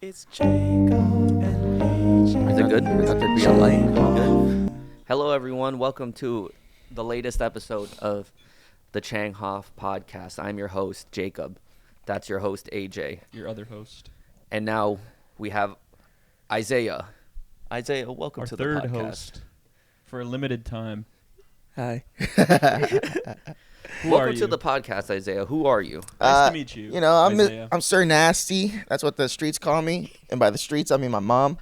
It's Jacob and AJ. Is it good? Is that be a light? Good. Hello, everyone. Welcome to the latest episode of the Changhoff Podcast. I'm your host, Jacob. That's your host, AJ. Your other host. And now we have Isaiah. Isaiah, welcome Our to the third podcast. host for a limited time. Hi. Welcome to the podcast, Isaiah. Who are you? Nice to meet you. You know, Isaiah. I'm Sir Nasty. That's what the streets call me, and by the streets I mean my mom.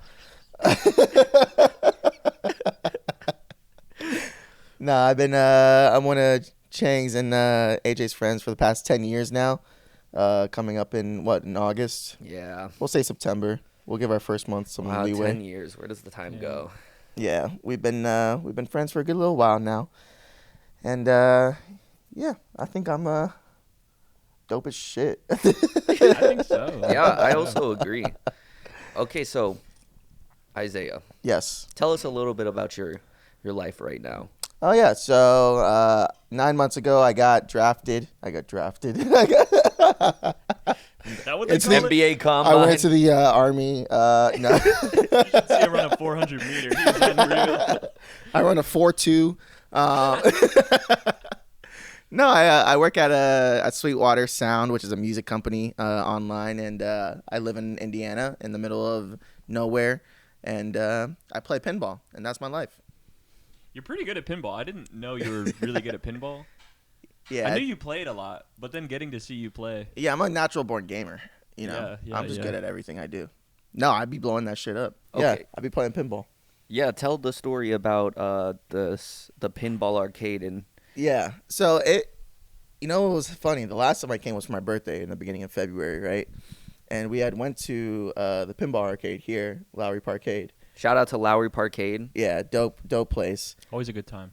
I'm one of Chang's and AJ's friends for the past 10 years now. Coming up in August? Yeah. We'll say September. We'll give our first month some Wow, leeway. 10 years. Where does the time go? Yeah, we've been friends for a good little while now, and yeah, I think I'm dope as shit. I think so. Yeah, I also agree. Okay, so Isaiah, Yes. tell us a little bit about your life right now. Oh yeah. So 9 months ago, I got drafted. Is that what they It's call it? NBA combine. I went to the army. No. You should see him run a 400 meter. He's unreal. I run a 4.2. No, I work at Sweetwater Sound, which is a music company online, and I live in Indiana, in the middle of nowhere, and I play pinball, and that's my life. You're pretty good at pinball. I didn't know you were really good at pinball. Yeah, I knew you played a lot, but then getting to see you play. yeah, I'm a natural born gamer. You know, Yeah, I'm just yeah. good at everything I do. No, I'd be blowing that shit up. Okay. Yeah, I'd be playing pinball. Yeah, tell the story about the pinball arcade and Yeah. So it was funny. The last time I came was for my birthday in the beginning of February, right? And we had went to the pinball arcade here, Lowry Parcade. shout out to Lowry Parcade. Yeah, dope place. Always a good time.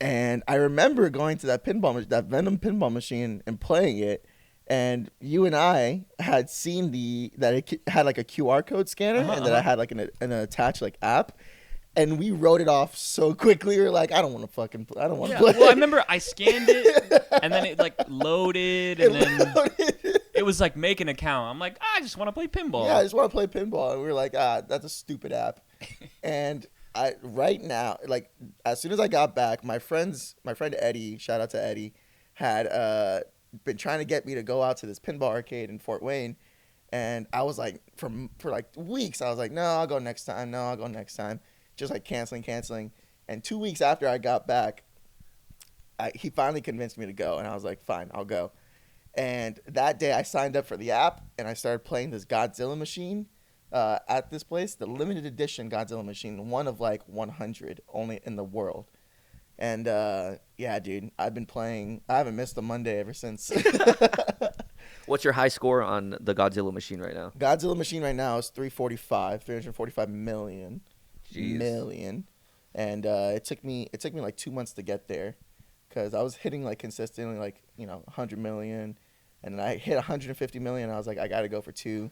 And I remember going to that Venom pinball machine and playing it. And you and I had seen that it had like a QR code scanner, and that I had like an attached like app. And we wrote it off so quickly. We were like, I don't want to play. Well, I remember I scanned it, and then it like loaded, and then it was like make an account. I'm like, I just want to play pinball. Yeah, I just want to play pinball. And we were like, that's a stupid app. And right now, like as soon as I got back, my friend Eddie, shout out to Eddie, had been trying to get me to go out to this pinball arcade in Fort Wayne. And I was like, for like weeks, I was like, no, I'll go next time. Just like canceling. And 2 weeks after I got back, he finally convinced me to go. And I was like, fine, I'll go. And that day I signed up for the app and I started playing this Godzilla machine at this place, the limited edition Godzilla machine, one of like 100 only in the world. And yeah, dude, I've been playing. I haven't missed a Monday ever since. What's your high score on the Godzilla machine right now? Godzilla machine right now is 345 million. Jeez. And it took me like 2 months to get there, because I was hitting like consistently like 100 million, and then I hit 150 million. I was like, I gotta go for 2,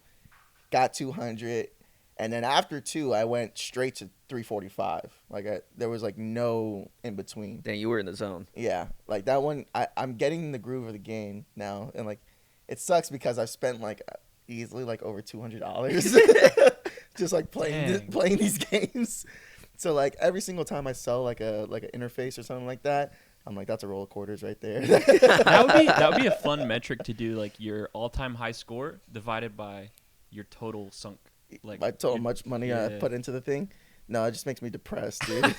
got 200, and then after 2 I went straight to 345. Like there was like no in between. Dang, you were in the zone. Yeah, like that one. I'm getting in the groove of the game now, and like it sucks because I've spent like easily like over $200 just like playing these games. So like every single time I sell like an interface or something like that, I'm like, that's a roll of quarters right there. That would be a fun metric to do, like your all-time high score divided by your total sunk. Like I told how much money I put into the thing. No, it just makes me depressed, dude.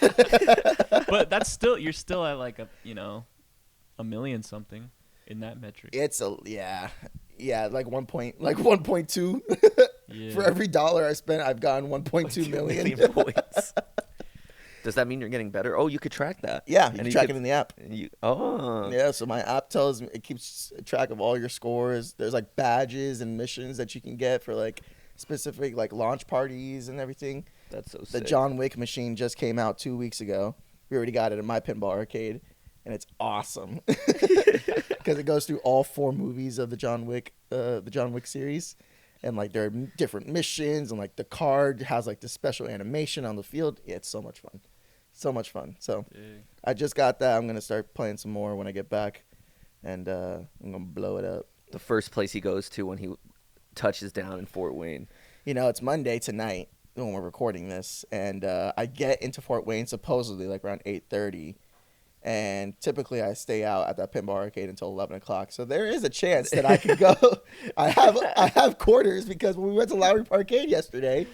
But you're still at like a million something in that metric. It's like 1.2. Yeah. For every dollar I spent, I've gotten 1.2 million points. Does that mean you're getting better? Oh, you could track that. Yeah, you can track it in the app. Oh. Yeah, so my app tells me, it keeps track of all your scores. There's like badges and missions that you can get for like specific like launch parties and everything. That's so The sick. John Wick machine just came out 2 weeks ago. We already got it in my pinball arcade, and it's awesome because it goes through all 4 movies of the John Wick series. And like there are different missions, and like the card has like the special animation on the field. Yeah, it's so much fun. So I just got that. I'm gonna start playing some more when I get back, and I'm gonna blow it up. The first place he goes to when he touches down in Fort Wayne. it's Monday tonight when we're recording this, and I get into Fort Wayne supposedly like around 8:30. And typically I stay out at that pinball arcade until 11 o'clock. So there is a chance that I can go. I have quarters because when we went to Lowry Parcade yesterday,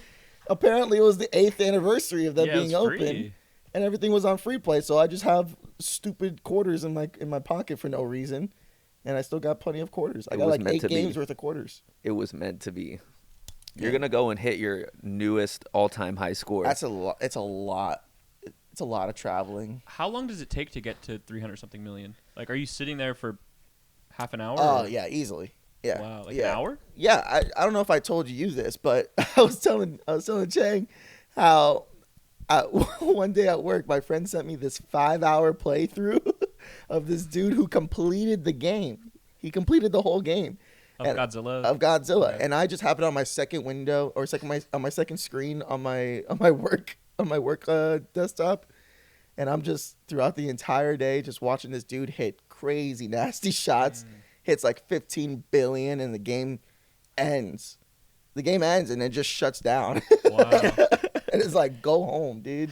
apparently it was the 8th anniversary of them being open. Free. And everything was on free play. So I just have stupid quarters in my pocket for no reason. And I still got plenty of quarters. I got like 8 games worth of quarters. It was meant to be. You're going to go and hit your newest all-time high score. That's a lot. It's a lot. It's a lot of traveling. How long does it take to get to 300-something million? Like, are you sitting there for half an hour? Oh, yeah, easily. Yeah. Wow, like an hour? Yeah, I don't know if I told you this, but I was telling Chang how one day at work, my friend sent me this 5-hour playthrough of this dude who completed the game. He completed the whole game. Godzilla. Of Godzilla. Yeah. And I just have it on my second window or on my second screen on my work desktop, and I'm just throughout the entire day just watching this dude hit crazy nasty shots. Hits like 15 billion, and the game ends. The game ends, and it just shuts down. Wow. And it's like, go home, dude.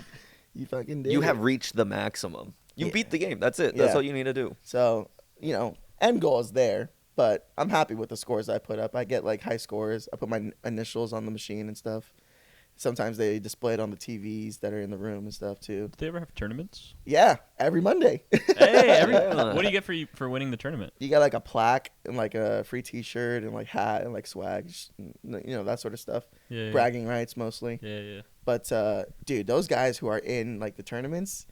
You fucking did. You it. have reached the maximum. You beat the game. That's it. Yeah. That's all you need to do. So, end goal is there, but I'm happy with the scores I put up. I get like high scores. I put my initials on the machine and stuff. Sometimes they display it on the TVs that are in the room and stuff too. Do they ever have tournaments? Yeah, every Monday. Hey, what do you get for winning the tournament? You got like a plaque and like a free T-shirt and like hat and like swag, that sort of stuff. Yeah. Bragging rights mostly. Yeah. But dude, those guys who are in like the tournaments,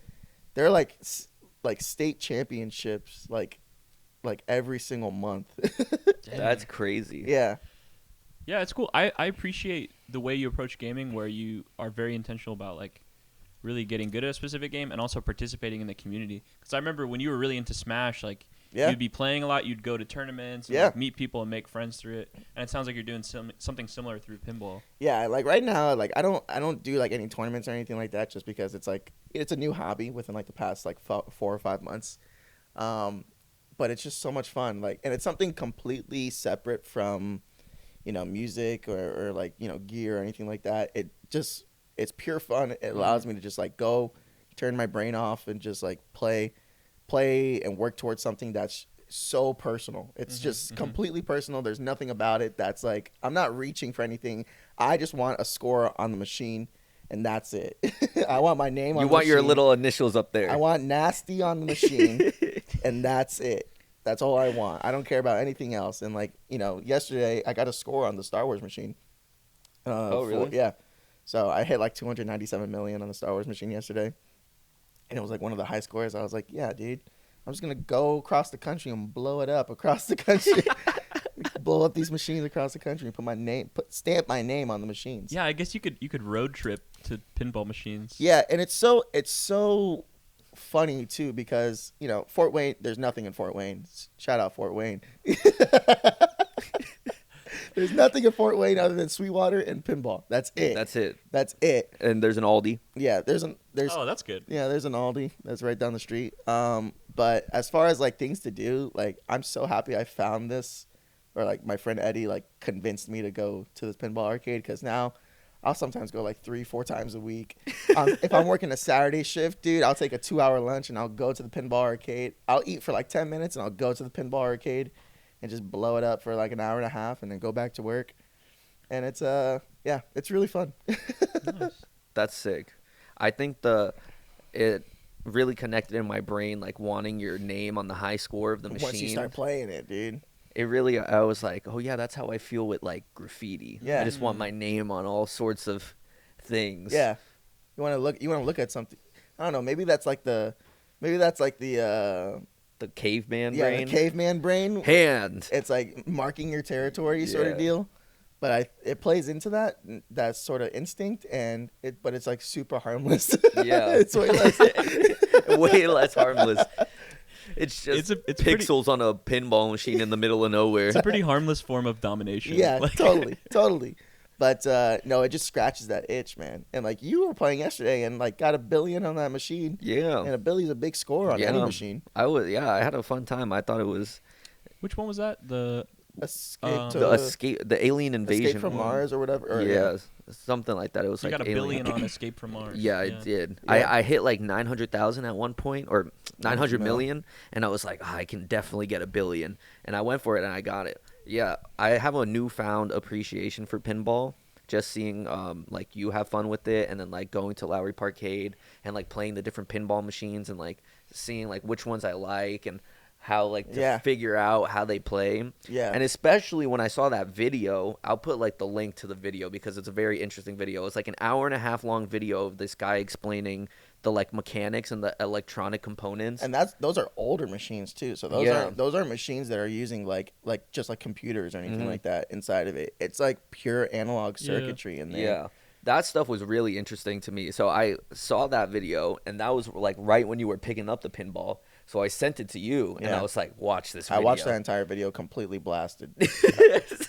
they're like state championships like every single month. That's crazy. Yeah. Yeah, it's cool. I appreciate the way you approach gaming, where you are very intentional about like really getting good at a specific game and also participating in the community. Because I remember when you were really into Smash, like you'd be playing a lot, you'd go to tournaments, and like, meet people and make friends through it. And it sounds like you're doing something similar through pinball. Yeah, like right now, like I don't do like any tournaments or anything like that, just because it's like it's a new hobby within like the past like 4 or 5 months. But it's just so much fun, like, and it's something completely separate from music or like, gear or anything like that. It's pure fun. It allows me to just like go turn my brain off and just like play and work towards something that's so personal. It's just completely personal. There's nothing about it that's like, I'm not reaching for anything. I just want a score on the machine, and that's it. I want my name on the machine. You want your little initials up there. I want nasty on the machine, and that's it. That's all I want. I don't care about anything else. And like, yesterday I got a score on the Star Wars machine. Oh, really? Yeah. So I hit like 297 million on the Star Wars machine yesterday. And it was like one of the high scores. I was like, yeah, dude, I'm just going to go across the country and blow it up across the country. Blow up these machines across the country and stamp my name on the machines. Yeah, I guess you could road trip to pinball machines. Yeah, and it's so funny too, because Fort Wayne, there's nothing in Fort Wayne. Shout out Fort Wayne. There's nothing in Fort Wayne other than Sweetwater and pinball. That's it. And there's an Aldi. Yeah, there's Oh, that's good. Yeah, there's an Aldi that's right down the street. But as far as like things to do, like I'm so happy I found this, or like my friend Eddie like convinced me to go to this pinball arcade, because now I'll sometimes go like 3-4 times a week. If I'm working a Saturday shift, dude, I'll take a 2-hour lunch and I'll go to the pinball arcade. I'll eat for like 10 minutes and I'll go to the pinball arcade and just blow it up for like an hour and a half and then go back to work. And it's it's really fun. Nice. That's sick. I think it really connected in my brain, like wanting your name on the high score of the machine. Once you start playing it, dude. It really, I was like, oh yeah, that's how I feel with like graffiti. Yeah. I just want my name on all sorts of things. Yeah. You want to look at something. I don't know, maybe that's like the caveman brain. Yeah, the caveman brain. Hand. It's like marking your territory sort of deal. But it plays into that sort of instinct, but it's like super harmless. Yeah. It's way less. Way less harmless. It's just it's pixels on a pinball machine in the middle of nowhere. It's a pretty harmless form of domination. Yeah, totally. But no, it just scratches that itch, man. And like you were playing yesterday and like got $1 billion on that machine. Yeah. And $1 billion's a big score on any machine. I had a fun time. I thought it was. Which one was that? The the alien invasion. Escape from Mars or whatever. Or, yeah, something like that. It was you like got a alien. billion on Escape from Mars. Yeah, I did. Yeah. I hit like 900,000 at one point, or 900 million, and I was like, I can definitely get a billion, and I went for it and I got it. Yeah, I have a newfound appreciation for pinball. Just seeing like you have fun with it, and then like going to Lowry Parcade and like playing the different pinball machines and like seeing like which ones I like and how like to figure out how they play. Yeah. And especially when I saw that video, I'll put like the link to the video because it's a very interesting video. It's like an 1.5 hour long video of this guy explaining the like mechanics and the electronic components. And those are older machines too. So those are machines that are using like just like computers or anything like that inside of it. It's like pure analog circuitry in there. Yeah. That stuff was really interesting to me. So I saw that video, and that was like right when you were picking up the pinball. So I sent it to you, and I was like, "Watch this video." I watched that entire video completely blasted.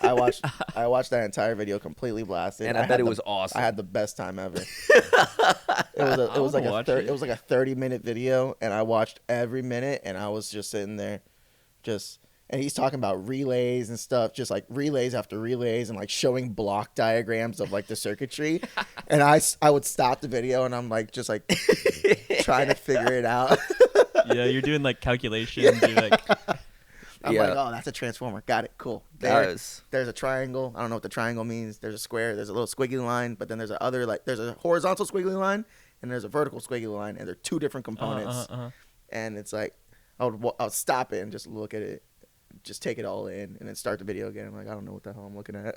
I watched that entire video completely blasted, and I bet it was awesome. I had the best time ever. It was like a 30-minute video, and I watched every minute, and I was just sitting there, and he's talking about relays and stuff, just like relays after relays, and like showing block diagrams of like the circuitry. And I would stop the video, and I'm like just like trying to figure it out. Yeah, you're doing like calculations. You're like, I'm like, oh, that's a transformer. Got it. Cool. There's a triangle. I don't know what the triangle means. There's a square. There's a little squiggly line. But then there's there's a horizontal squiggly line, and there's a vertical squiggly line, and they're two different components. And it's like, I would stop it and just look at it, just take it all in, and then start the video again. I'm like, I don't know what the hell I'm looking at.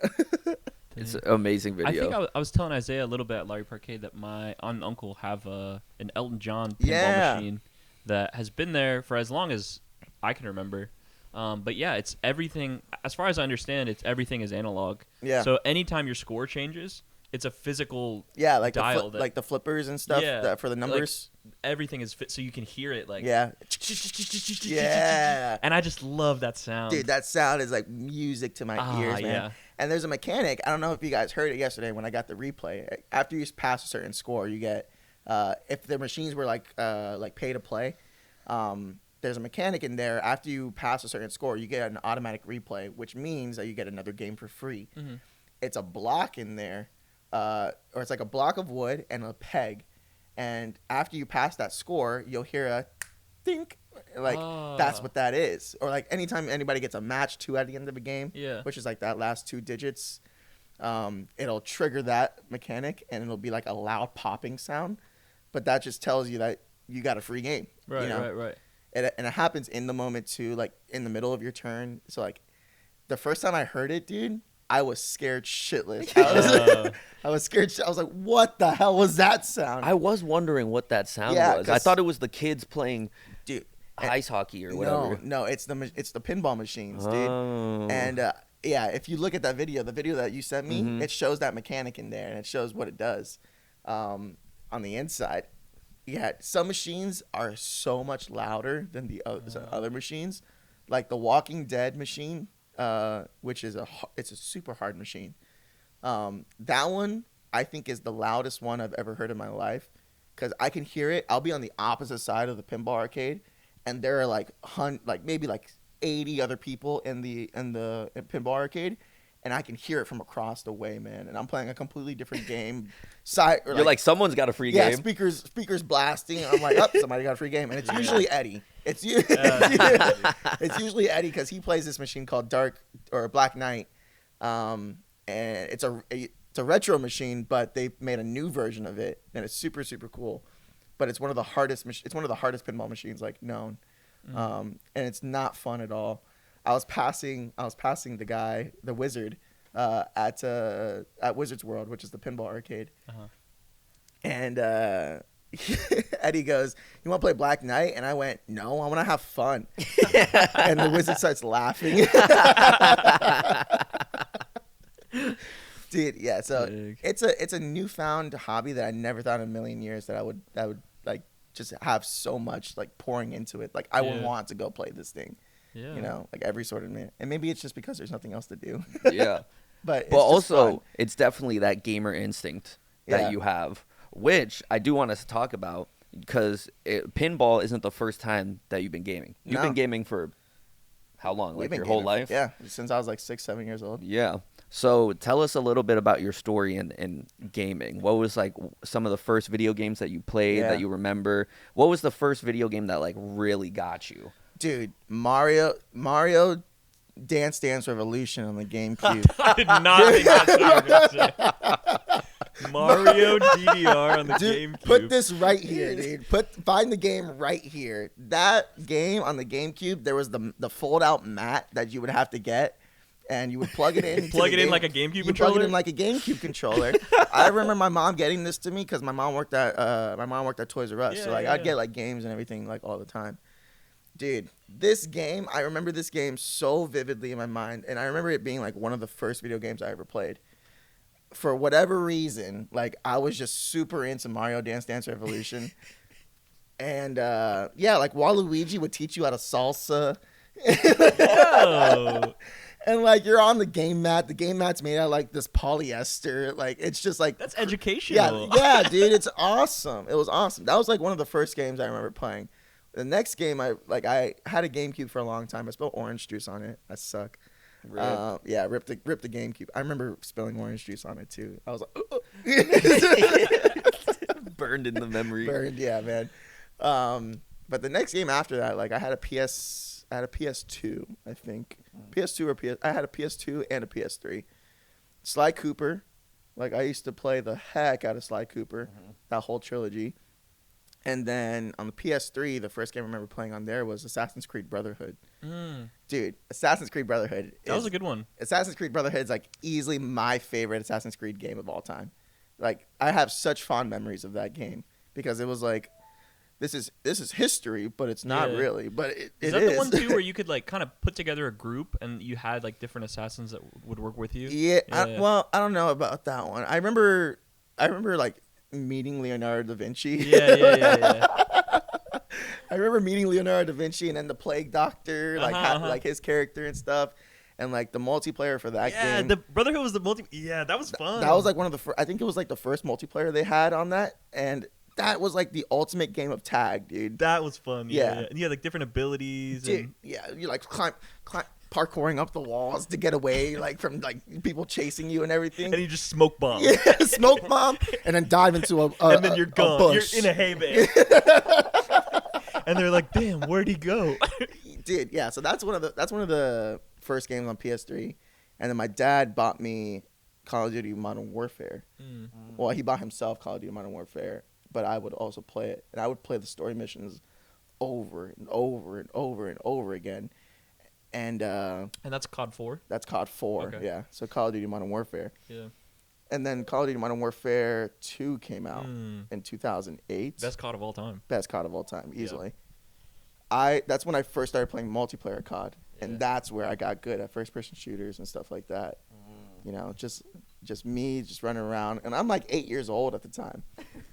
It's an amazing video. I think I was telling Isaiah a little bit at Lowry Parcade that my aunt and uncle have an Elton John pinball machine that has been there for as long as I can remember. But yeah, it's everything. As far as I understand, everything is analog. Yeah. So anytime your score changes, it's a physical like dial like the flippers and stuff for the numbers. Like, everything is so you can hear it like yeah. And I just love that sound. Dude, that sound is like music to my ears, man. Yeah. And there's a mechanic. I don't know if you guys heard it yesterday when I got the replay. After you pass a certain score, you get if the machines were like pay to play, there's a mechanic in there. After you pass a certain score, you get an automatic replay, which means that you get another game for free. Mm-hmm. It's a block in there, or it's like a block of wood and a peg. And after you pass that score, you'll hear a dink. Like, that's what that is. Or like anytime anybody gets a match 2 at the end of a game, which is like that last 2 digits, it'll trigger that mechanic, and it'll be like a loud popping sound. But that just tells you that you got a free game. Right, you know? right. And it happens in the moment too, like in the middle of your turn. So like, the first time I heard it, dude, I was scared shitless. I was scared. I was like, "What the hell was that sound?" I was wondering what that sound was. I thought it was the kids playing, ice hockey or whatever. No, it's the pinball machines, dude. And if you look at that video, the video that you sent me, it shows that mechanic in there, and it shows what it does on the inside. Yeah, some machines are so much louder than the other machines, like the Walking Dead machine, which is it's a super hard machine. That one I think is the loudest one I've ever heard in my life, because I can hear it. I'll be on the opposite side of the pinball arcade, and there are like maybe 80 other people in the pinball arcade, and I can hear it from across the way, man. And I'm playing a completely different game. You're like, someone's got a free game. Yeah, speakers blasting. I'm like, somebody got a free game. And it's usually Eddie. It's usually Eddie, because he plays this machine called Black Knight. And it's a retro machine, but they made a new version of it, and it's super, super cool. But it's one of the hardest pinball machines known. And it's not fun at all. I was passing the wizard at Wizards World, which is the pinball arcade. And Eddie goes, "You want to play Black Knight?" And I went, "No, I want to have fun." And the wizard starts laughing. Dude, yeah. So it's a newfound hobby that I never thought in a million years that I would like just have so much pouring into it. I would want to go play this thing. Yeah. You know, every sort of minute. And maybe it's just because there's nothing else to do. Yeah. But also, fun. It's definitely that gamer instinct that you have, which I do want us to talk about, because pinball isn't the first time that you've been gaming. You've been gaming for how long? We've Like been your whole gaming life? Yeah, since I was like 6, 7 years old. Yeah. So tell us a little bit about your story in gaming. What was like some of the first video games that you played Yeah. that you remember? What was the first video game that like really got you? Dude, Mario Dance Dance Revolution on the GameCube. I did not think that's what you were going to say. Mario DDR on the Dude, GameCube. put this right here, dude. Find the game right here. That game on the GameCube, there was the fold out mat that you would have to get, and you would plug it in. Plug it in like a GameCube you controller? plug it in like a GameCube controller. I remember my mom getting this to me because my mom worked at Toys R Us, Yeah, so like yeah, I'd get like games and everything like all the time. Dude, this game, I remember this game so vividly in my mind, and I remember it being like one of the first video games I ever played. For whatever reason, like I was just super into Mario Dance Dance Revolution. And yeah, like Waluigi would teach you how to salsa. Oh. And like you're on the game mat. The game mat's made out of like this polyester. Like it's just like That's educational. Yeah, dude, it's awesome. It was awesome. That was like one of the first games I remember playing. The next game I had a GameCube for a long time. I spilled orange juice on it. I suck. Yeah, ripped the GameCube. I remember spilling orange juice on it too. I was like, Burned in the memory. burned, yeah, man. But the next game after that, like I had a PS2, I think. PS2 or PS. I had a PS2 and a PS3. Sly Cooper, like I used to play the heck out of Sly Cooper, that whole trilogy. And then on the PS3, the first game I remember playing on there was Assassin's Creed Brotherhood. Dude, Assassin's Creed Brotherhood. That was a good one. Assassin's Creed Brotherhood is like easily my favorite Assassin's Creed game of all time. Like I have such fond memories of that game because it was like, this is history, but it's not Yeah. really. But it Is is. that the one too where you could like kind of put together a group and you had like different assassins that would work with you? Yeah. Yeah. Well, I don't know about that one. I remember like meeting Leonardo da Vinci. Yeah. I remember meeting Leonardo da Vinci and then the Plague Doctor, like like his character and stuff, and like the multiplayer for that Yeah, game. the Brotherhood was the multi. Yeah, that was fun. That was like one of the I think it was like the first multiplayer they had on that, and that was like the ultimate game of tag, dude. That was fun. Yeah. And you had like different abilities. Dude, And yeah, you like climb parkouring up the walls to get away like from like people chasing you and everything. and you just smoke bomb. Yeah, smoke bomb, and then dive into a And then you're gone. bush. You're in a hay bale. And they're like, "Damn, where'd he go?" Dude, yeah. So that's one of the first games on PS3, and then my dad bought me Call of Duty Modern Warfare. Well, he bought himself Call of Duty Modern Warfare, but I would also play it, and I would play the story missions over and over and over and over again. And And that's COD 4. that's COD 4, Okay. yeah. So Call of Duty Modern Warfare. Yeah. And then Call of Duty Modern Warfare 2 came out in 2008. Best COD of all time. Best COD of all time, easily. That's when I first started playing multiplayer COD, and that's where I got good at first-person shooters and stuff like that. You know, just me just running around, and I'm like 8 years old at the time,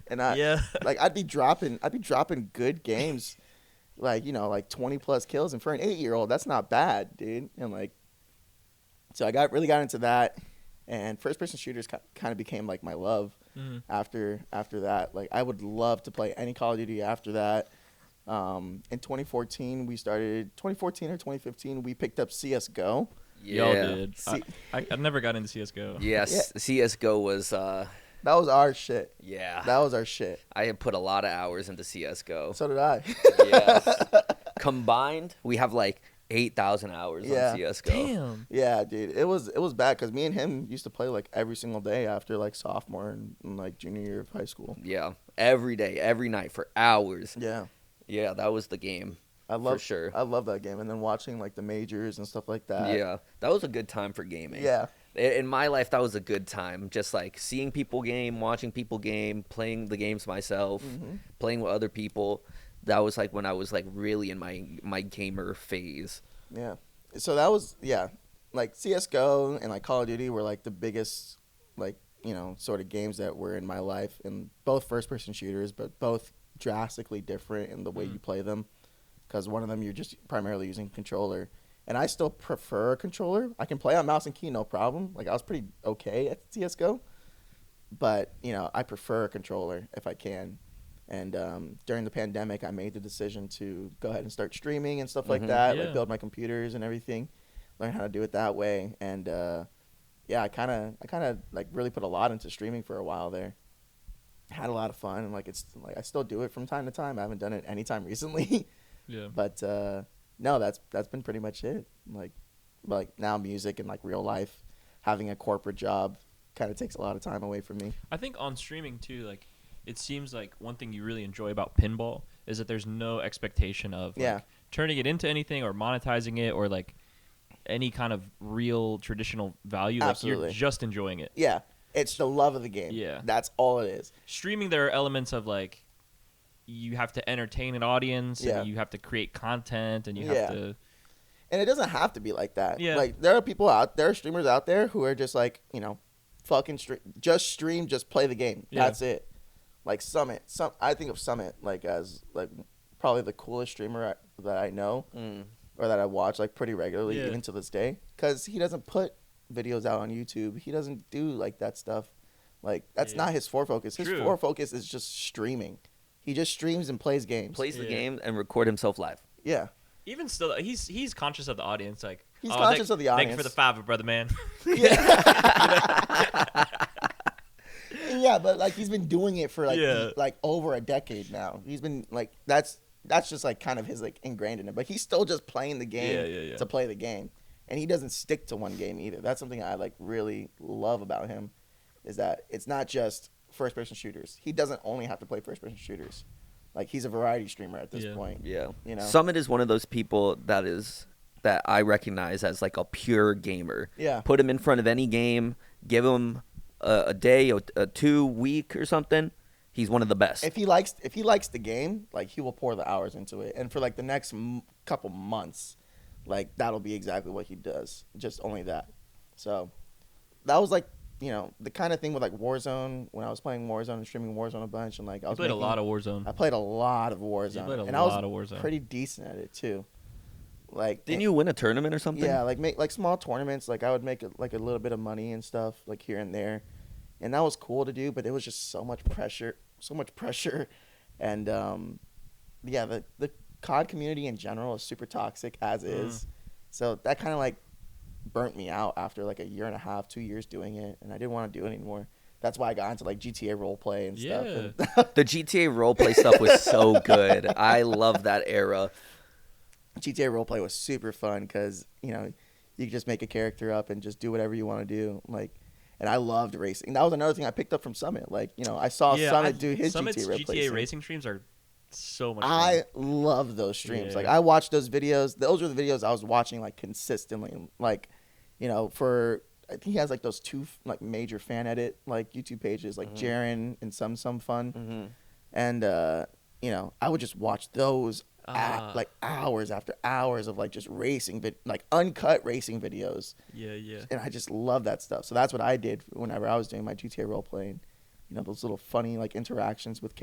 and I'd be dropping good games, like 20 plus kills, and for an 8-year-old, that's not bad, dude. And like, so I really got into that. And first-person shooters kind of became like my love after that. Like I would love to play any Call of Duty after that. In 2014 or 2015, we picked up CS:GO. Y'all did. I never got into CS:GO. Yes, CS:GO was That was our shit. yeah. That was our shit. I had put a lot of hours into CS:GO. So did I. Yes. Combined, we have like 8,000 hours Yeah. on CS:GO. Damn. Yeah, dude. It was bad because me and him used to play like every single day after like sophomore and like junior year of high school. Yeah, every day, every night for hours. Yeah. Yeah, that was the game. For sure. I love that game. And then watching like the majors and stuff like that. Yeah, that was a good time for gaming. Yeah. In my life, that was a good time. Just like seeing people game, watching people game, playing the games myself, playing with other people. That was like when I was like really in my gamer phase. Yeah. So that was, like CS:GO and like Call of Duty were like the biggest, like, sort of games that were in my life, and both first-person shooters, but both drastically different in the way you play them, because one of them you're just primarily using a controller, and I still prefer a controller. I can play on mouse and key, no problem. Like I was pretty okay at CS:GO, but I prefer a controller if I can. And during the pandemic, I made the decision to go ahead and start streaming and stuff like that, like build my computers and everything, learn how to do it that way. And I kind of like really put a lot into streaming for a while there. Had a lot of fun, and like it's like I still do it from time to time. I haven't done it anytime recently. But no, that's been pretty much it. Like now music and like real life, having a corporate job kind of takes a lot of time away from me. I think on streaming too, like it seems like one thing you really enjoy about pinball is that there's no expectation of like, turning it into anything or monetizing it or like any kind of real traditional value. Absolutely. Like you're just enjoying it. Yeah, it's the love of the game. Yeah, that's all it is. Streaming, there are elements of like you have to entertain an audience, Yeah. and you have to create content, and you have to. And it doesn't have to be like that. Yeah. Like there are streamers out there who are just like, you know, fucking stream, just play the game. Yeah. That's it. Like Summit. I think of Summit like as like probably the coolest streamer that I know or that I watch like pretty regularly even to this day, because he doesn't put videos out on YouTube. He doesn't do like that stuff. Like that's not his focus. His focus is just streaming. He just streams and plays games. Plays the game and record himself live. Yeah. Even still, he's conscious of the audience. Like he's conscious of the audience. Thank you for the $5, brother man. Yeah, but like he's been doing it for like over a decade now. He's been like that's just like kind of his like ingrained in it. But he's still just playing the game to play the game, and he doesn't stick to one game either. That's something I like really love about him, is that it's not just first person shooters. He doesn't only have to play first person shooters. Like he's a variety streamer at this point. Yeah, you know, Summit is one of those people that I recognize as like a pure gamer. Yeah, put him in front of any game, give him a day or 2 week or something. He's one of the best. If he likes the game, like he will pour the hours into it, and for like the next couple months, like that'll be exactly what he does. Just only that. So that was like, you know, the kind of thing with like Warzone, when I was playing Warzone and streaming Warzone a bunch, and like I played a lot of Warzone. I played a lot of Warzone, and I was pretty decent at it too. Like, didn't you win a tournament or something? Yeah, like make like small tournaments. Like I would make like a little bit of money and stuff, like here and there, and that was cool to do. But it was just so much pressure, and the COD community in general is super toxic as is. So that kind of like burnt me out after like a year and a half, 2 years doing it, and I didn't want to do it anymore. That's why I got into like GTA roleplay and stuff. And the GTA roleplay stuff was so good. I love that era. GTA roleplay was super fun because, you know, you could just make a character up and just do whatever you want to do. Like, and I loved racing. That was another thing I picked up from Summit. Like, you know, I saw Summit do his GTA racing streams are so much fun. I love those streams. Like, I watched those videos. Those were the videos I was watching like consistently. Like, you know, I think he has like those 2 like major fan edit like YouTube pages, like Jaren and some fun. And you know, I would just watch those like hours after hours of like just racing, like uncut racing videos. Yeah. And I just love that stuff. So that's what I did whenever I was doing my GTA role playing. You know, those little funny like interactions with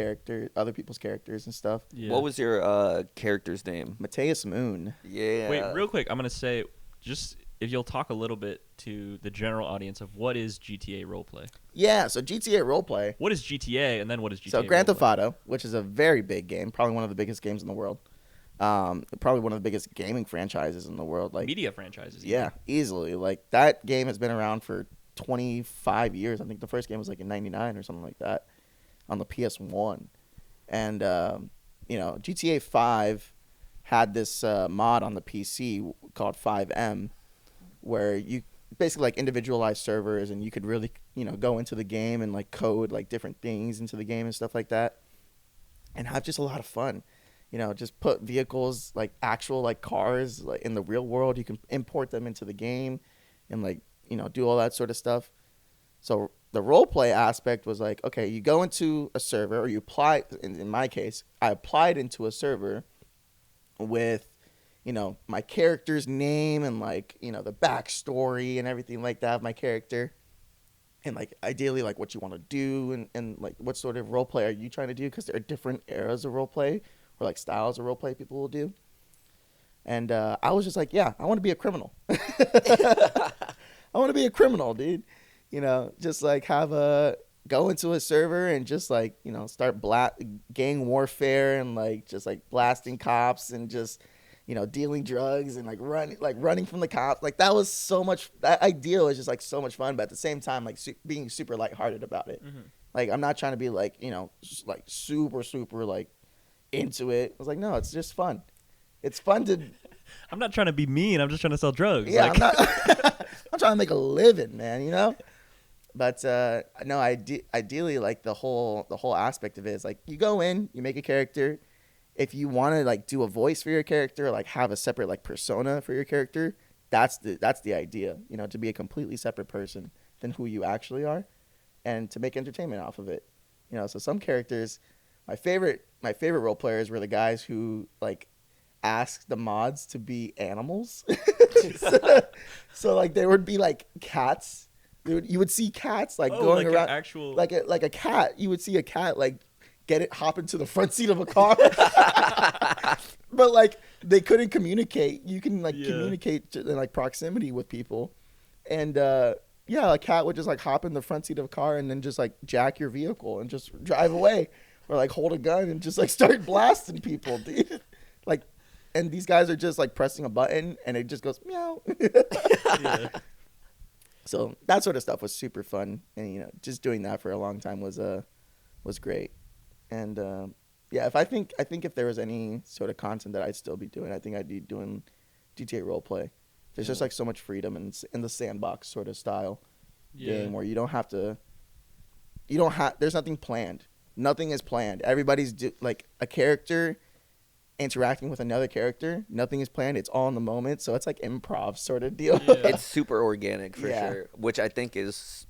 other people's characters and stuff. Yeah. What was your character's name? Mateus Moon. Yeah. Wait, real quick, I'm gonna say, just if you'll talk a little bit to the general audience of what is GTA roleplay. Yeah, so GTA roleplay. What is GTA, and then what is GTA? So Grand Theft Auto, which is a very big game, probably one of the biggest games in the world. Probably one of the biggest gaming franchises in the world. Like media franchises. Yeah, easily. Like that game has been around for 25 years. I think the first game was like in 99 or something like that on the PS1. And, you know, GTA 5 had this mod on the PC called 5M, where you basically like individualized servers, and you could really, you know, go into the game and like code like different things into the game and stuff like that, and have just a lot of fun. You know, just put vehicles, like actual like cars, like in the real world. You can import them into the game, and like, you know, do all that sort of stuff. So the role play aspect was like, okay, you go into a server, or you apply. In my case, I applied into a server with, you know, my character's name and like, you know, the backstory and everything like that of my character, and like ideally like what you want to do, and like what sort of role play are you trying to do, because there are different eras of role play or like styles of role play people will do. And I was just like, yeah, I want to be a criminal. I want to be a criminal, dude. You know, just like have a go into a server and just like, you know, start gang warfare and like just like blasting cops and just, you know, dealing drugs and like running from the cops. Like that was so much. That idea was just like so much fun, but at the same time, like being super lighthearted about it. Mm-hmm. Like I'm not trying to be like, you know, like super like into it. I was like, no, it's just fun. It's fun to. I'm not trying to be mean. I'm just trying to sell drugs. Yeah, like. I'm not. I'm trying to make a living, man. You know. But no, ideally, like the whole aspect of it is like you go in, you make a character. If you want to like do a voice for your character, like have a separate like persona for your character, that's the idea. You know, to be a completely separate person than who you actually are, and to make entertainment off of it. You know, so some characters, my favorite role players were the guys who like asked the mods to be animals. so like there would be like cats. You would see cats like going like around actual like a cat. You would see a cat like hop into the front seat of a car. But like they couldn't communicate. You can like communicate in like proximity with people, and a cat would just like hop in the front seat of a car and then just like jack your vehicle and just drive away, or like hold a gun and just like start blasting people, dude. Like, and these guys are just like pressing a button and it just goes meow. yeah. So that sort of stuff was super fun, and you know, just doing that for a long time was great. And I think if there was any sort of content that I'd still be doing, I think I'd be doing GTA roleplay. There's just like so much freedom in the sandbox sort of style game where there's nothing planned. Nothing is planned. Everybody's like a character interacting with another character. Nothing is planned. It's all in the moment. So it's like improv sort of deal. Yeah. It's super organic for sure, which I think is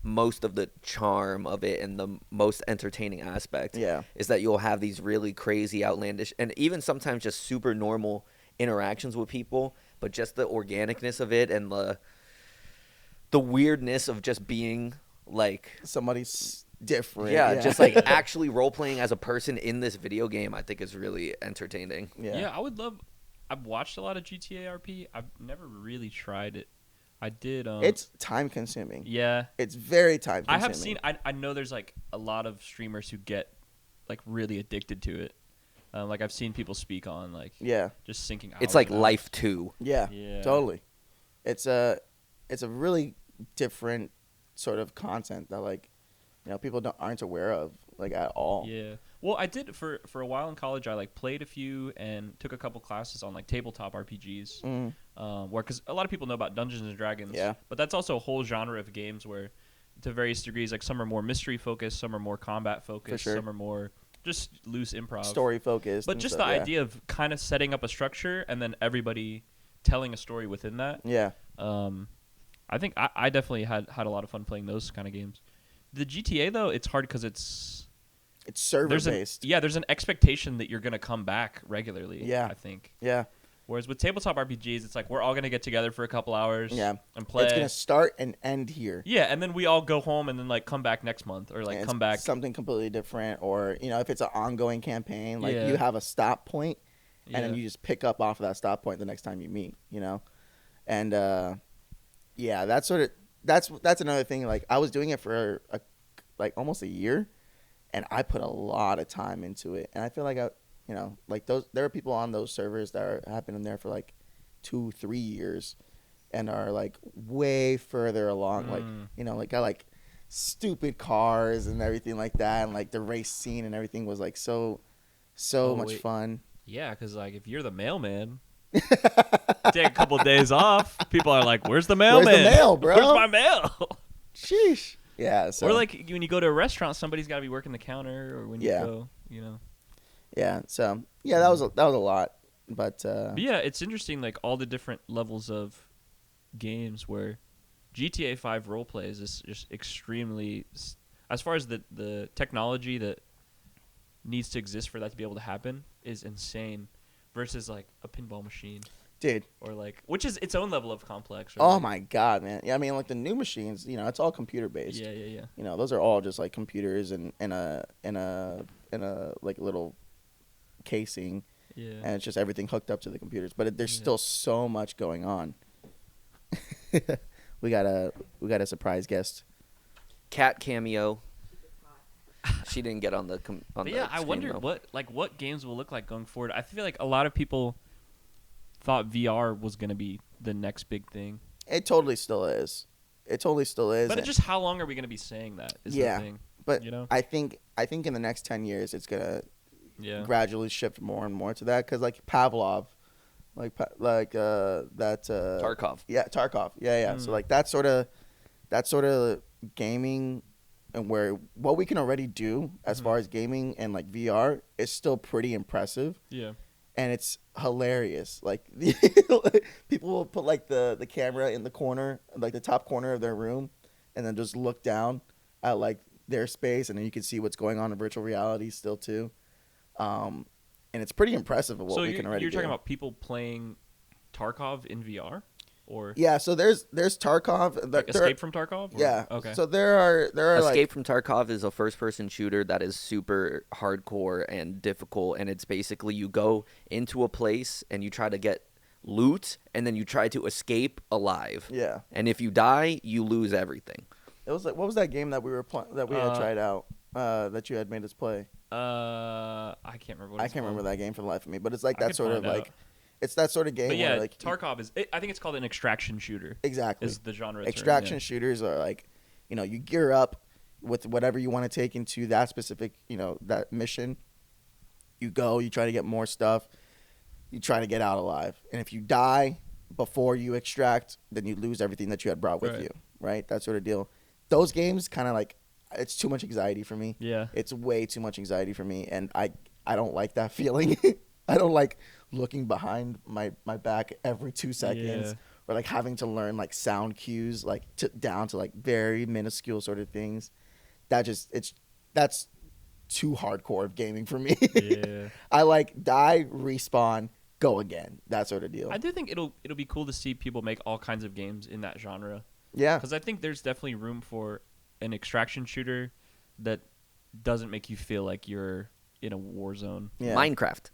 most of the charm of it and the most entertaining aspect. Yeah. Is that you'll have these really crazy, outlandish, and even sometimes just super normal interactions with people, but just the organicness of it and the weirdness of just being like somebody's different. Yeah, just like actually role playing as a person in this video game, I think is really entertaining. Yeah, I would love. I've watched a lot of GTA RP. I've never really tried it. I did. It's time consuming. Yeah, it's very time consuming. I have seen. I know there's like a lot of streamers who get like really addicted to it. Like I've seen people speak on like just sinking out. It's like Life 2. Yeah, totally. It's a really different sort of content that like, you know, people aren't aware of like at all. Yeah. Well, I did for a while in college. I like played a few and took a couple classes on like tabletop RPGs. Where because a lot of people know about Dungeons and Dragons. Yeah. But that's also a whole genre of games where, to various degrees, like some are more mystery focused, some are more combat focused, some are more just loose improv, story focused. But just the idea of kind of setting up a structure and then everybody telling a story within that. Yeah. I think I definitely had a lot of fun playing those kind of games. The GTA though, it's hard because it's server based. There's an expectation that you're gonna come back regularly. Yeah, I think. Yeah. Whereas with tabletop RPGs, it's like we're all gonna get together for a couple hours. Yeah. And play. It's gonna start and end here. Yeah, and then we all go home and then like come back next month or like come back something completely different, or you know, if it's an ongoing campaign, like you have a stop point, and then you just pick up off of that stop point the next time you meet. You know, and that's another thing. Like I was doing it for like almost a year, and I put a lot of time into it. And I feel like there are people on those servers that have been in there for like 2-3 years, and are like way further along. Like you know, like got like stupid cars and everything like that, and like the race scene and everything was like so much fun. Yeah, because like if you're the mailman. Take a couple of days off. People are like, "Where's the mailman? Where's the mail, bro? Where's my mail?" Sheesh. Yeah. So. Or like when you go to a restaurant, somebody's got to be working the counter, or when you go, you know. Yeah. So that was a lot, but yeah, it's interesting. Like all the different levels of games where GTA 5 roleplay is just extremely, as far as the technology that needs to exist for that to be able to happen is insane. Versus like a pinball machine, dude, or like which is its own level of complex. Right? Oh my god, man! Yeah, I mean, like the new machines, you know, it's all computer based. Yeah. You know, those are all just like computers and in a like little casing. Yeah. And it's just everything hooked up to the computers, but there's still so much going on. we got a surprise guest. Cat cameo She didn't get on the But the yeah, I screen, wonder though. what games will look like going forward. I feel like a lot of people thought VR was going to be the next big thing. It totally still is. It totally still is. But it's just how long are we going to be saying that is the thing. But you know? I think in the next 10 years it's gonna gradually shift more and more to that, because like Pavlov, that Tarkov. Yeah, Tarkov. Yeah. So like that sort of gaming, and where what we can already do as far as gaming and like VR is still pretty impressive. Yeah. And it's hilarious. Like people will put like the camera in the corner, like the top corner of their room, and then just look down at like their space, and then you can see what's going on in virtual reality still too. And it's pretty impressive of what we can already do. You're talking about people playing Tarkov in VR, or so there's Tarkov. like Escape from Tarkov. Or? Yeah. Okay. So there are Escape from Tarkov is a first-person shooter that is super hardcore and difficult, and it's basically you go into a place and you try to get loot, and then you try to escape alive. Yeah. And if you die, you lose everything. It was like, what was that game that we had tried out that you had made us play? I can't remember. I can't remember that game for the life of me, but it's like that sort of like. It's that sort of game. But yeah, where, like, Tarkov is. I think it's called an extraction shooter. Exactly. Is the genre. Extraction shooters are like, you gear up with whatever you want to take into that specific, that mission. You go, you try to get more stuff, you try to get out alive, and if you die before you extract, then you lose everything that you had brought with you. Right, that sort of deal. Those games kind of like, it's too much anxiety for me. Yeah. It's way too much anxiety for me, and I don't like that feeling. I don't like looking behind my back every 2 seconds, or like having to learn like sound cues, like down to like very minuscule sort of things. That's too hardcore of gaming for me. Yeah. I like die, respawn, go again, that sort of deal. I do think it'll be cool to see people make all kinds of games in that genre. Yeah. Because I think there's definitely room for an extraction shooter that doesn't make you feel like you're in a war zone. Yeah. Minecraft.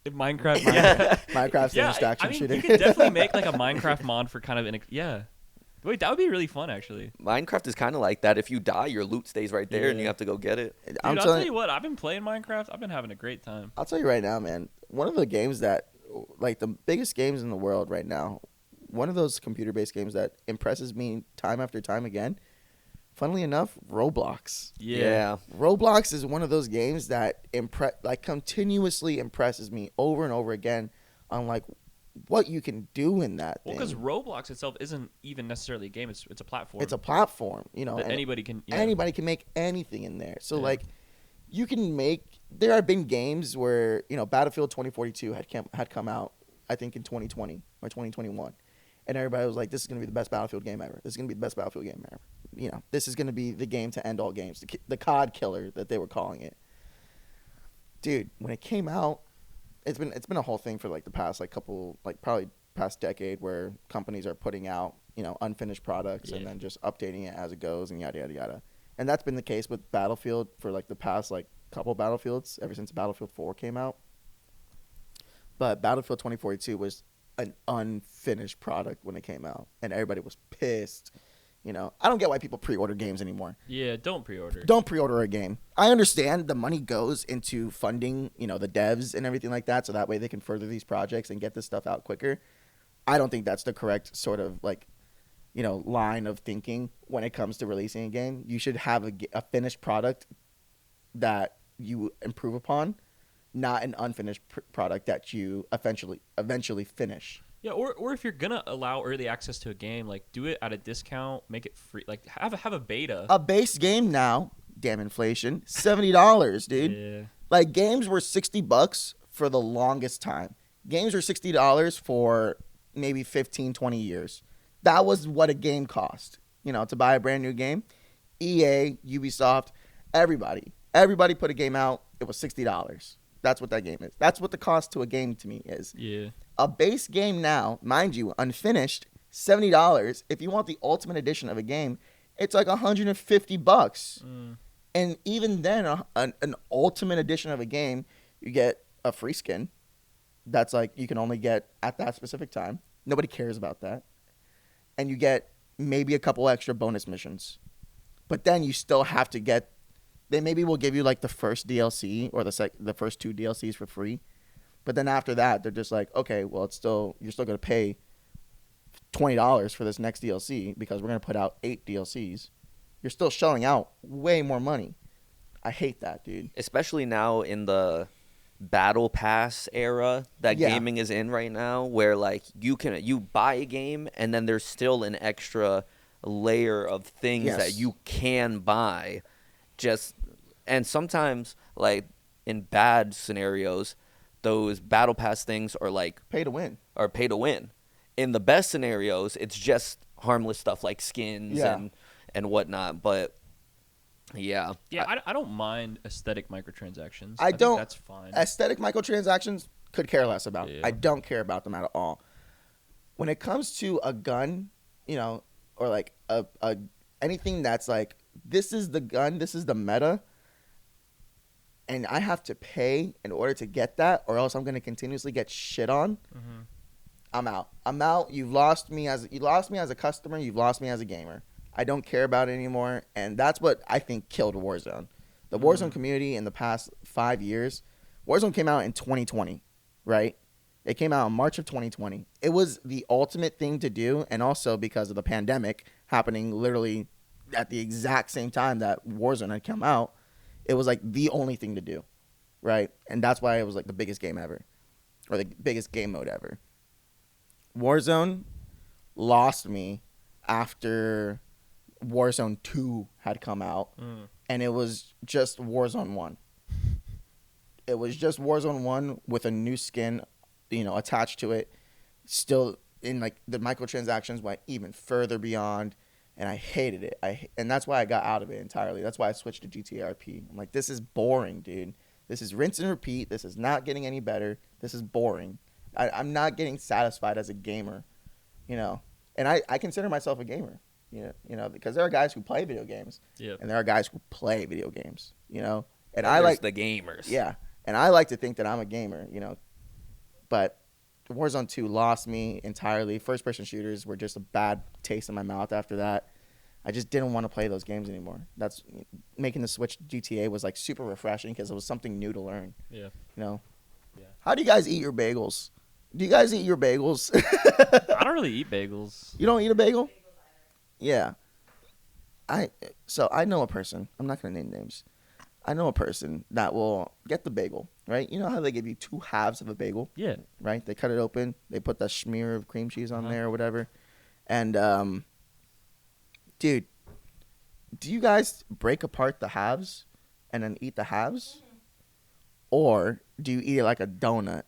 Minecraft's an extraction shooter. You could definitely make like a Minecraft mod for kind of Wait, that would be really fun, actually. Minecraft is kind of like that. If you die, your loot stays right there, and you have to go get it. Dude, I'll tell you what. I've been playing Minecraft. I've been having a great time. I'll tell you right now, man. One of the games that, like the biggest games in the world right now, one of those computer-based games that impresses me time after time again, funnily enough, Roblox. Yeah. Roblox is one of those games that continuously impresses me over and over again on like what you can do in that thing. Well, because Roblox itself isn't even necessarily a game. It's a platform. It's a platform, that anybody can. Yeah. Anybody can make anything in there. So like, you can make. There have been games where Battlefield 2042 had come out, I think in 2020 or 2021, and everybody was like, "This is gonna be the best Battlefield game ever. This is gonna be the best Battlefield game ever. This is gonna be the game to end all games. The COD killer that they were calling it." Dude, when it came out. It's been a whole thing for like the past probably past decade, where companies are putting out unfinished products and then just updating it as it goes and yada yada yada, and that's been the case with Battlefield for like the past like couple Battlefields ever since Battlefield 4 came out. But Battlefield 2042 was an unfinished product when it came out, and everybody was pissed. I don't get why people pre-order games anymore. Yeah, don't pre-order. Don't pre-order a game. I understand the money goes into funding, the devs and everything like that, so that way they can further these projects and get this stuff out quicker. I don't think that's the correct sort of like, line of thinking when it comes to releasing a game. You should have a finished product that you improve upon, not an unfinished product that you eventually finish. Yeah, or if you're gonna allow early access to a game, like do it at a discount, make it free, like have a beta. A base game now, damn inflation, $70, dude. Yeah. Like games were $60 for the longest time. Games were $60 for maybe 15, 20 years. That was what a game cost. To buy a brand new game. EA, Ubisoft, everybody put a game out. It was $60. That's what that game is. That's what the cost to a game to me is. Yeah. A base game now, mind you, unfinished, $70. If you want the ultimate edition of a game, it's like $150. And even then, an ultimate edition of a game, you get a free skin. That's like you can only get at that specific time. Nobody cares about that. And you get maybe a couple extra bonus missions. But then you still have to get they maybe will give you like the first DLC or the first 2 DLCs for free, but then after that they're just like, okay, well you're still gonna pay $20 for this next DLC because we're gonna put out 8 DLCs. You're still shelling out way more money. I hate that, dude. Especially now in the battle pass era that gaming is in right now, where like you buy a game and then there's still an extra layer of things that you can buy, and sometimes like in bad scenarios those battle pass things are like pay to win. In the best scenarios it's just harmless stuff like skins and whatnot. But yeah, I don't mind aesthetic microtransactions. I don't. Think that's fine. Aesthetic microtransactions could care less about. Yeah. I don't care about them at all. When it comes to a gun, or like a anything that's like, this is the gun, this is the meta, and I have to pay in order to get that, or else I'm going to continuously get shit on. Mm-hmm. I'm out. You lost me as a customer. You've lost me as a gamer. I don't care about it anymore, and that's what I think killed Warzone. The Warzone community in the past 5 years, Warzone came out in 2020, right? It came out in March of 2020. It was the ultimate thing to do, and also because of the pandemic happening literally at the exact same time that Warzone had come out, it was like the only thing to do, right? And that's why it was like the biggest game ever, or the biggest game mode ever. Warzone lost me after Warzone 2 had come out, and it was just Warzone 1. It was just Warzone 1 with a new skin, attached to it. Still, in like the microtransactions went even further beyond, and I hated it. And that's why I got out of it entirely. That's why I switched to GTA RP. I'm like, this is boring, dude. This is rinse and repeat. This is not getting any better. This is boring. I'm not getting satisfied as a gamer, and I consider myself a gamer. Because there are guys who play video games, and there are guys who play video games, and I like the gamers. Yeah, and I like to think that I'm a gamer, but Warzone 2 lost me entirely. First-person shooters were just a bad taste in my mouth after that. I just didn't want to play those games anymore. That's making the switch to GTA was like super refreshing because it was something new to learn. Yeah. Yeah. How do you guys eat your bagels? Do you guys eat your bagels? I don't really eat bagels. You don't eat a bagel? Yeah. So I know a person. I'm not going to name names. I know a person that will get the bagel, right? You know how they give you 2 halves of a bagel? Yeah. Right? They cut it open. They put that smear of cream cheese on there or whatever. And, dude, do you guys break apart the halves and then eat the halves? Or do you eat it like a donut?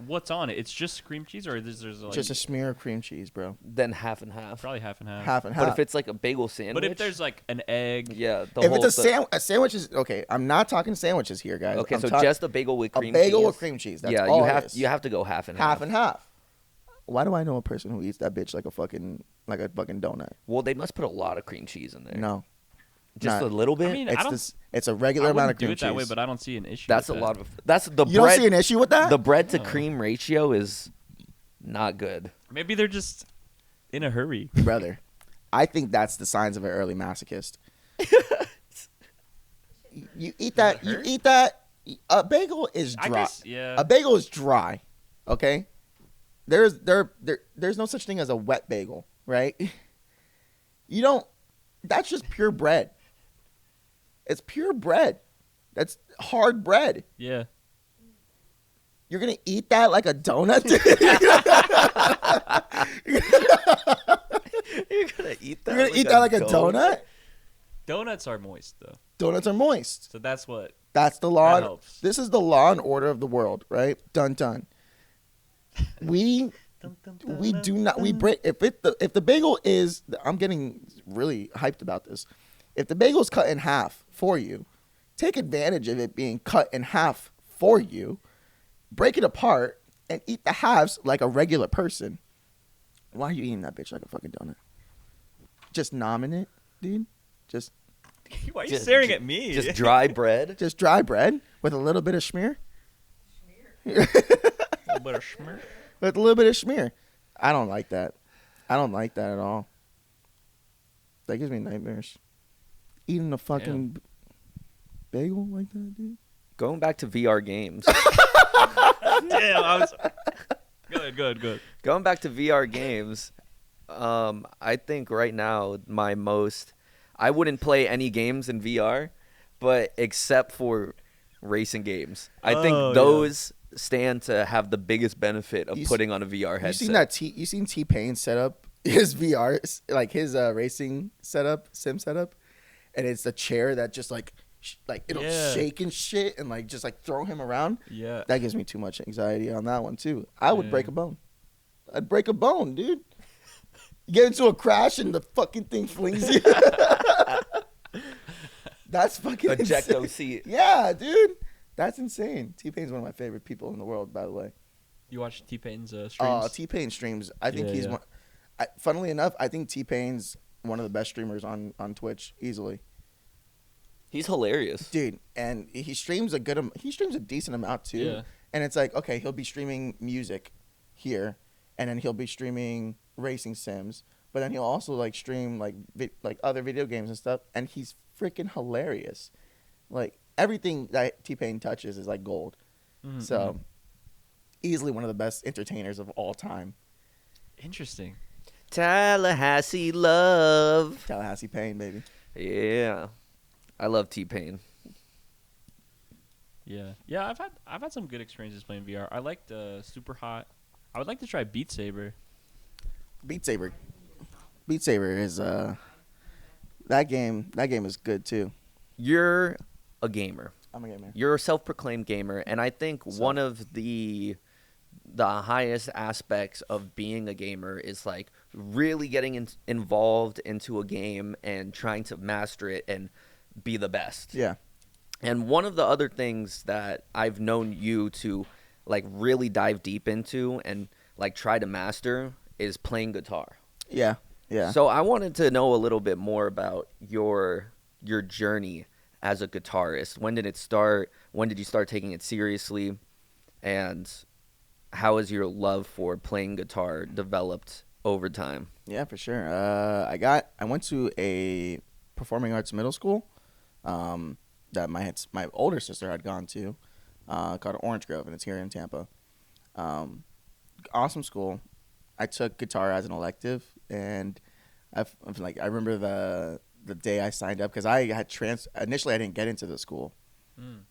What's on it? It's just cream cheese, or there's like Just a smear of cream cheese, bro. Then half and half. probably half and half. Half and half. But if it's like a bagel sandwich, But if there's like an egg, If it's a sandwich is okay. I'm not talking sandwiches here, guys. okay, I'm so just a bagel with cream a bagel cheese. with cream cheese. That's yeah, all you have to go half and half. Half and half. Why do I know a person who eats that bitch like a fucking donut? Well, they must put a lot of cream cheese in there. No, just not. a little bit. I mean, it's a regular I amount of wouldn't do cream it that cheese. way, but I don't see an issue. That's with a that. lot of. That's the You bread. don't see an issue with that? The bread to cream ratio is not good. Maybe they're just in a hurry. Brother, I think that's the signs of an early masochist. You eat that. You eat that. A bagel is dry. I guess, yeah. A bagel is dry. Okay. There's no such thing as a wet bagel, right? You don't. That's just pure bread. It's pure bread. That's hard bread. Yeah. You're gonna eat that like a donut? You're gonna eat that. You're gonna eat that like a donut? Donuts are moist though, Donuts are moist. so that's what. That's the law. That helps. This is the law and order of the world, right? Dun dun. We do not. We break if the bagel is. I'm getting really hyped about this. If the bagel is cut in half for you, take advantage of it being cut in half for you. Break it apart and eat the halves like a regular person. Why are you eating that bitch like a fucking donut? Just nomming it, dude. Just Why are you staring at me? Just dry bread. just dry bread with a little bit of schmear. A little bit of schmear. With a little bit of schmear. I don't like that. I don't like that at all. That gives me nightmares. eating a fucking bagel like that, dude. Going back to VR games. Damn, I was good. Going back to VR games, I think right now I wouldn't play any games in VR, but except for racing games. I think those stand to have the biggest benefit of putting on a VR headset. You seen T-Pain set up his VR, like his racing sim setup, and it's the chair that just like it'll shake and shit and like just like throw him around. Yeah, that gives me too much anxiety on that one too. I would break a bone. I'd break a bone, dude. You get into a crash and the fucking thing flings you. That's fucking Ejecto insane. seat. Yeah, dude. That's insane. T-Pain's one of my favorite people in the world, by the way. You watch T-Pain's streams? T-Pain streams. I think he's one. Funnily enough, I think T-Pain's one of the best streamers on Twitch, easily. He's hilarious, dude, and he streams a decent amount too. Yeah. And it's like, okay, he'll be streaming music here, and then he'll be streaming racing sims, but then he'll also like stream like other video games and stuff, and he's freaking hilarious. Like everything that T-Pain touches is like gold. Mm-hmm. So easily one of the best entertainers of all time. Interesting. Tallahassee love. Tallahassee Pain, baby. Yeah. I love T-Pain. Yeah. I've had some good experiences playing VR. I liked Super Hot. I would like to try Beat Saber. Beat Saber is that game is good too. You're a gamer. I'm a gamer. You're a self-proclaimed gamer, and I think one of the highest aspects of being a gamer is like really getting involved into a game and trying to master it and be the best. Yeah. And one of the other things that I've known you to like really dive deep into and like try to master is playing guitar. Yeah. Yeah. So I wanted to know a little bit more about your journey as a guitarist. When did it start? When did you start taking it seriously? And how has your love for playing guitar developed over time? Yeah, for sure. I went to a performing arts middle school that my older sister had gone to, called Orange Grove, and it's here in Tampa. Awesome school. I took guitar as an elective, and I remember the day I signed up because I had initially I didn't get into the school.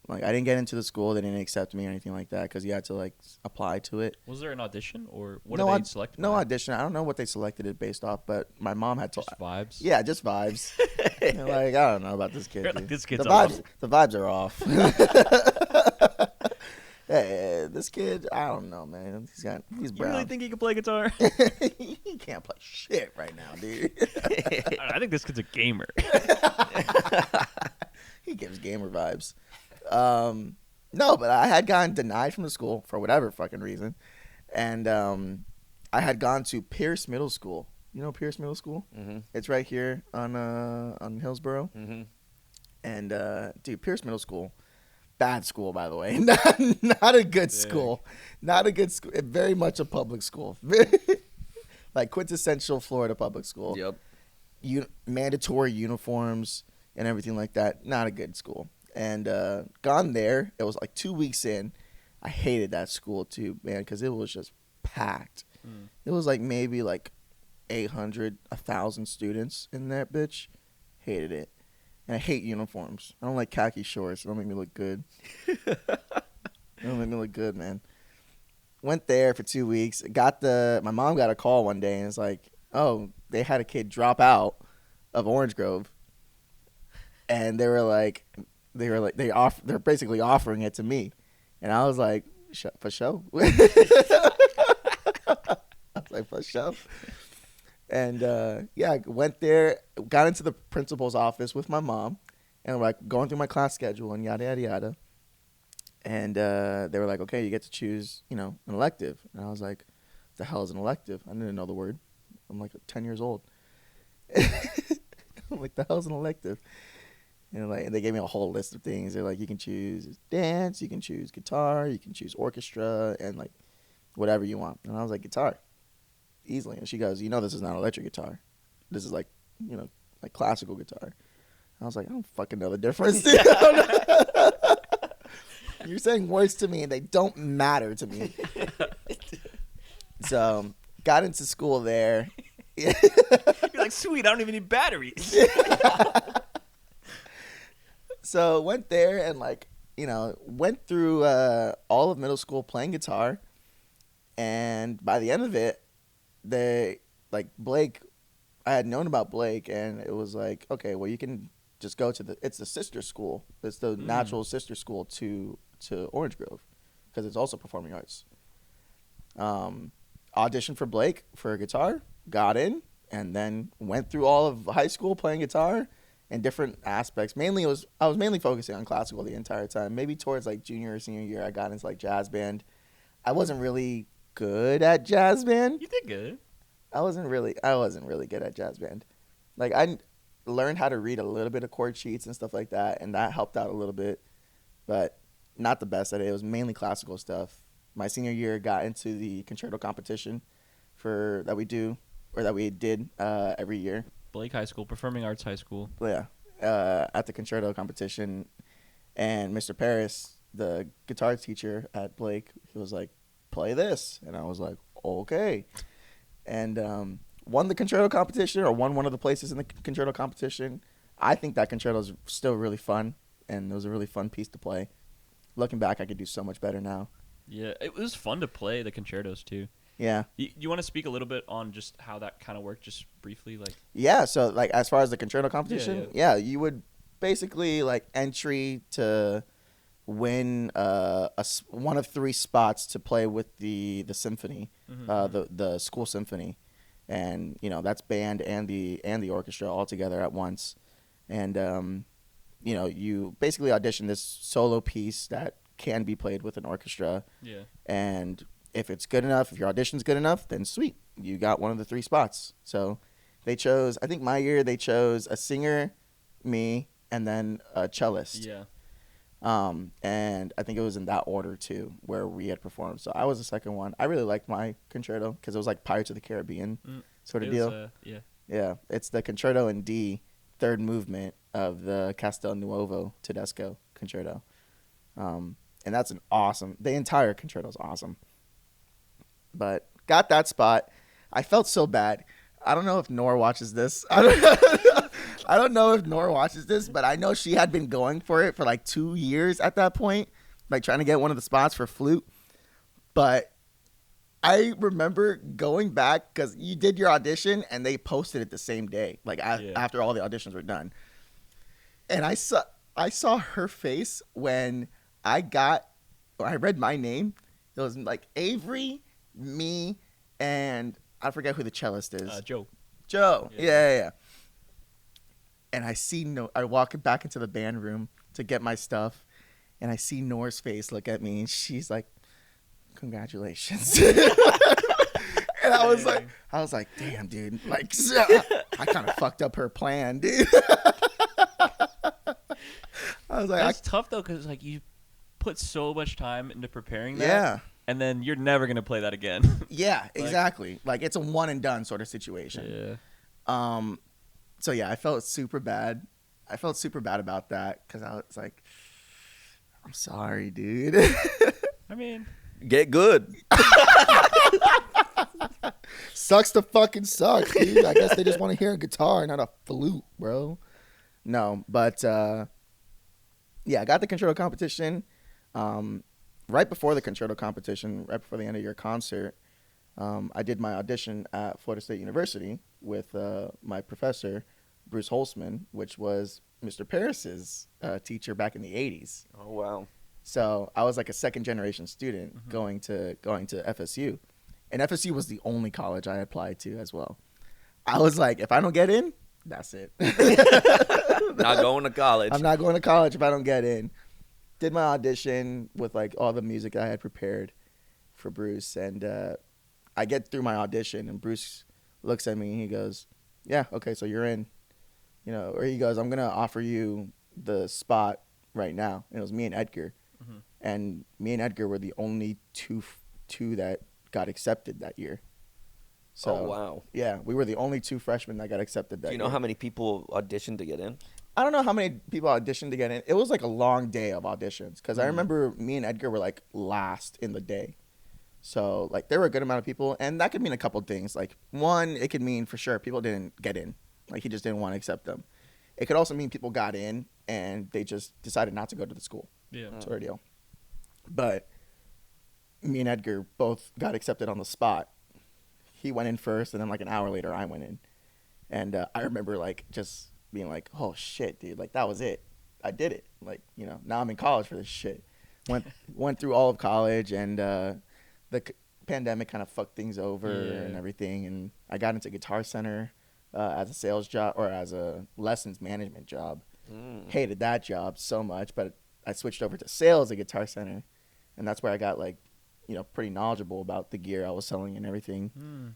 Like I didn't get into the school. They didn't accept me or anything like that because you had to like apply to it. Was there an audition or what did they select? No audition. I don't know what they selected it based off, but my mom had to. Just vibes. Yeah, just vibes. Like I don't know about this kid. Like, this kid's the vibes are off. Hey, this kid, I don't know, man. He's brown. You really think he can play guitar? He can't play shit right now, dude. I think this kid's a gamer. He gives gamer vibes. No, but I had gotten denied from the school for whatever fucking reason. And I had gone to Pierce Middle School. You know Pierce Middle School? Mm-hmm. It's right here on Hillsborough. Mm-hmm. And, dude, Pierce Middle School, bad school, by the way. Not a good school. Not a good school. Very much a public school. Like quintessential Florida public school. Yep. Mandatory uniforms and everything like that. Not a good school. And gone there, it was like 2 weeks in. I hated that school too, man, because it was just packed. It was like maybe like 800, 1,000 students in that bitch. Hated it. And I hate uniforms. I don't like khaki shorts. It don't make me look good. It don't make me look good, man. Went there for 2 weeks. My mom got a call one day and it's like, oh, they had a kid drop out of Orange Grove. And they're basically offering it to me. And I was like, for sure. I was like, for sure. And I went there, got into the principal's office with my mom, and like going through my class schedule and yada yada yada. And they were like, okay, you get to choose, an elective. And I was like, what the hell is an elective? I didn't know the word. I'm like 10 years old. I'm like, the hell's an elective? And they gave me a whole list of things. They're like, you can choose dance, you can choose guitar, you can choose orchestra, and like whatever you want. And I was like, guitar, easily. And she goes, this is not electric guitar. This is like, like classical guitar. I was like, I don't fucking know the difference. You're saying words to me and they don't matter to me. So got into school there. You're like, sweet, I don't even need batteries. So went there and went through all of middle school playing guitar. And by the end of it, Blake, I had known about Blake, and it was like, okay, well, you can just go to it's the sister school. It's the natural sister school to Orange Grove, because it's also performing arts. Auditioned for Blake for a guitar, got in, and then went through all of high school playing guitar in different aspects. I was mainly focusing on classical the entire time. Maybe towards like junior or senior year, I got into like jazz band. I wasn't really good at jazz band. You did good. I wasn't really good at jazz band. Like, I learned how to read a little bit of chord sheets and stuff like that, and that helped out a little bit, but not the best at it. It was mainly classical stuff. My senior year, got into the concerto competition that we did every year. Blake High School, Performing Arts High School. Yeah, at the concerto competition, and Mr. Paris, the guitar teacher at Blake, he was like, play this, and I was like, okay. And won the concerto competition, or won one of the places in the concerto competition. I think that concerto is still really fun, and it was a really fun piece to play. Looking back, I could do so much better now. Yeah, it was fun to play the concertos too. Yeah. You want to speak a little bit on just how that kind of worked, just briefly, like? Yeah. So like, as far as the concerto competition, yeah, you would basically like entry to win one of 3 spots to play with the symphony, the school symphony, and that's band and the orchestra all together at once, and you basically audition this solo piece that can be played with an orchestra. Yeah. And if it's good enough, if your audition's good enough, then sweet, you got one of the 3 spots. So they chose, I think my year they chose a singer, me, and then a cellist. Yeah. And I think it was in that order too, where we had performed. So I was the second one. I really liked my concerto because it was like Pirates of the Caribbean sort of deal. Yeah. It's the concerto in D, third movement of the Castel Nuovo Tedesco concerto. And that's the entire concerto is awesome. But got that spot. I felt so bad. I don't know if Nora watches this. I don't know if Nora watches this, but I know she had been going for it for like 2 years at that point, like trying to get one of the spots for flute. But I remember going back because you did your audition and they posted it the same day, like after all the auditions were done. And I saw her face when I read my name. It was like Avery, me, and I forget who the cellist is. Joe. Yeah. And I walk back into the band room to get my stuff, and I see Nora's face look at me, and she's like, congratulations. And I was like, damn, dude. Like, I kind of fucked up her plan, dude. I was like, that's tough though, because like you put so much time into preparing that. Yeah. And then you're never gonna play that again. Yeah, exactly. Like it's a one and done sort of situation. Yeah. So yeah, I felt super bad. I felt super bad about that because I was like, I'm sorry, dude. I mean, get good. Sucks to fucking suck, dude. I guess they just want to hear a guitar, not a flute, bro. No, but yeah, I got the concerto competition. Right before the concerto competition, right before the end of your concert, I did my audition at Florida State University with my professor, Bruce Holzman, which was Mr. Paris's teacher back in the 80s. Oh, wow. So I was like a second generation student going to FSU. And FSU was the only college I applied to as well. I was like, if I don't get in, that's it. Not going to college. I'm not going to college if I don't get in. Did my audition with like all the music I had prepared for Bruce, and I get through my audition, and Bruce looks at me and he goes, "Yeah, okay, so you're in." Or he goes, "I'm gonna offer you the spot right now." And it was me and Edgar, and me and Edgar were the only two that got accepted that year. So, oh wow! Yeah, we were the only 2 freshmen that got accepted that year. Do you know how many people auditioned to get in? I don't know how many people auditioned to get in. It was like a long day of auditions because I remember me and Edgar were like last in the day. So like there were a good amount of people, and that could mean a couple things. Like one, it could mean for sure people didn't get in. Like he just didn't want to accept them. It could also mean people got in and they just decided not to go to the school. Yeah. Sort of deal. But me and Edgar both got accepted on the spot. He went in first, and then like an hour later I went in. And I remember like just being like, oh shit, dude, like that was it. I did it. Like, you know, now I'm in college for this shit. Went through all of college, and the pandemic kind of fucked things over and everything. And I got into Guitar Center as a sales job or as a lessons management job. Hated that job so much, but I switched over to sales at Guitar Center. And that's where I got like, you know, pretty knowledgeable about the gear I was selling and everything.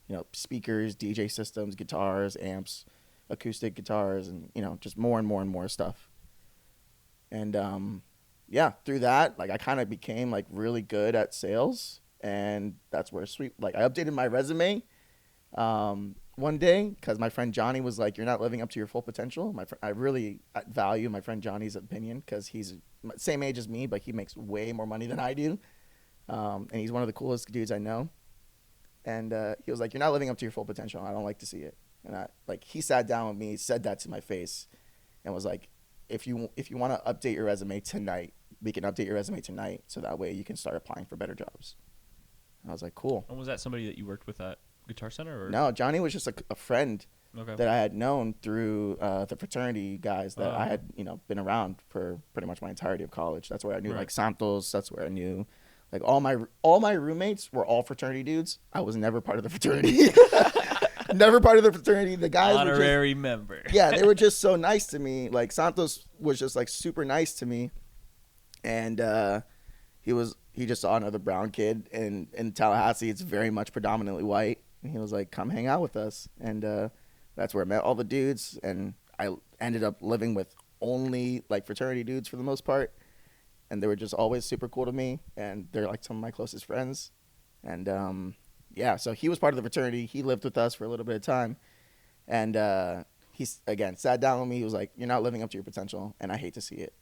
You know, speakers, DJ systems, guitars, amps, acoustic guitars, and, you know, just more and more and more stuff. And yeah, through that, like I kind of became like really good at sales. And that's where I updated my resume one day because my friend Johnny was like, you're not living up to your full potential. I really value my friend Johnny's opinion because he's same age as me, but he makes way more money than I do. And he's one of the coolest dudes I know. And he was like, you're not living up to your full potential. I don't like to see it. And he sat down with me, said that to my face, and was like, if you want to update your resume tonight, we can update your resume tonight so that way you can start applying for better jobs. I was like, cool. And was that somebody that you worked with at Guitar Center? Or? No, Johnny was just a friend that I had known through the fraternity guys that I had, you know, been around for pretty much my entirety of college. That's where I knew like Santos. That's where I knew like all my roommates were all fraternity dudes. I was never part of the fraternity. Never part of the fraternity. The guys honorary member. Yeah, they were just so nice to me. Like Santos was just like super nice to me, and he just saw another brown kid, and in Tallahassee, it's very much predominantly white. And he was like, come hang out with us. And that's where I met all the dudes. And I ended up living with only like fraternity dudes for the most part. And they were just always super cool to me. And they're like some of my closest friends. And yeah, so he was part of the fraternity. He lived with us for a little bit of time. And he, again, sat down with me. He was like, you're not living up to your potential. And I hate to see it.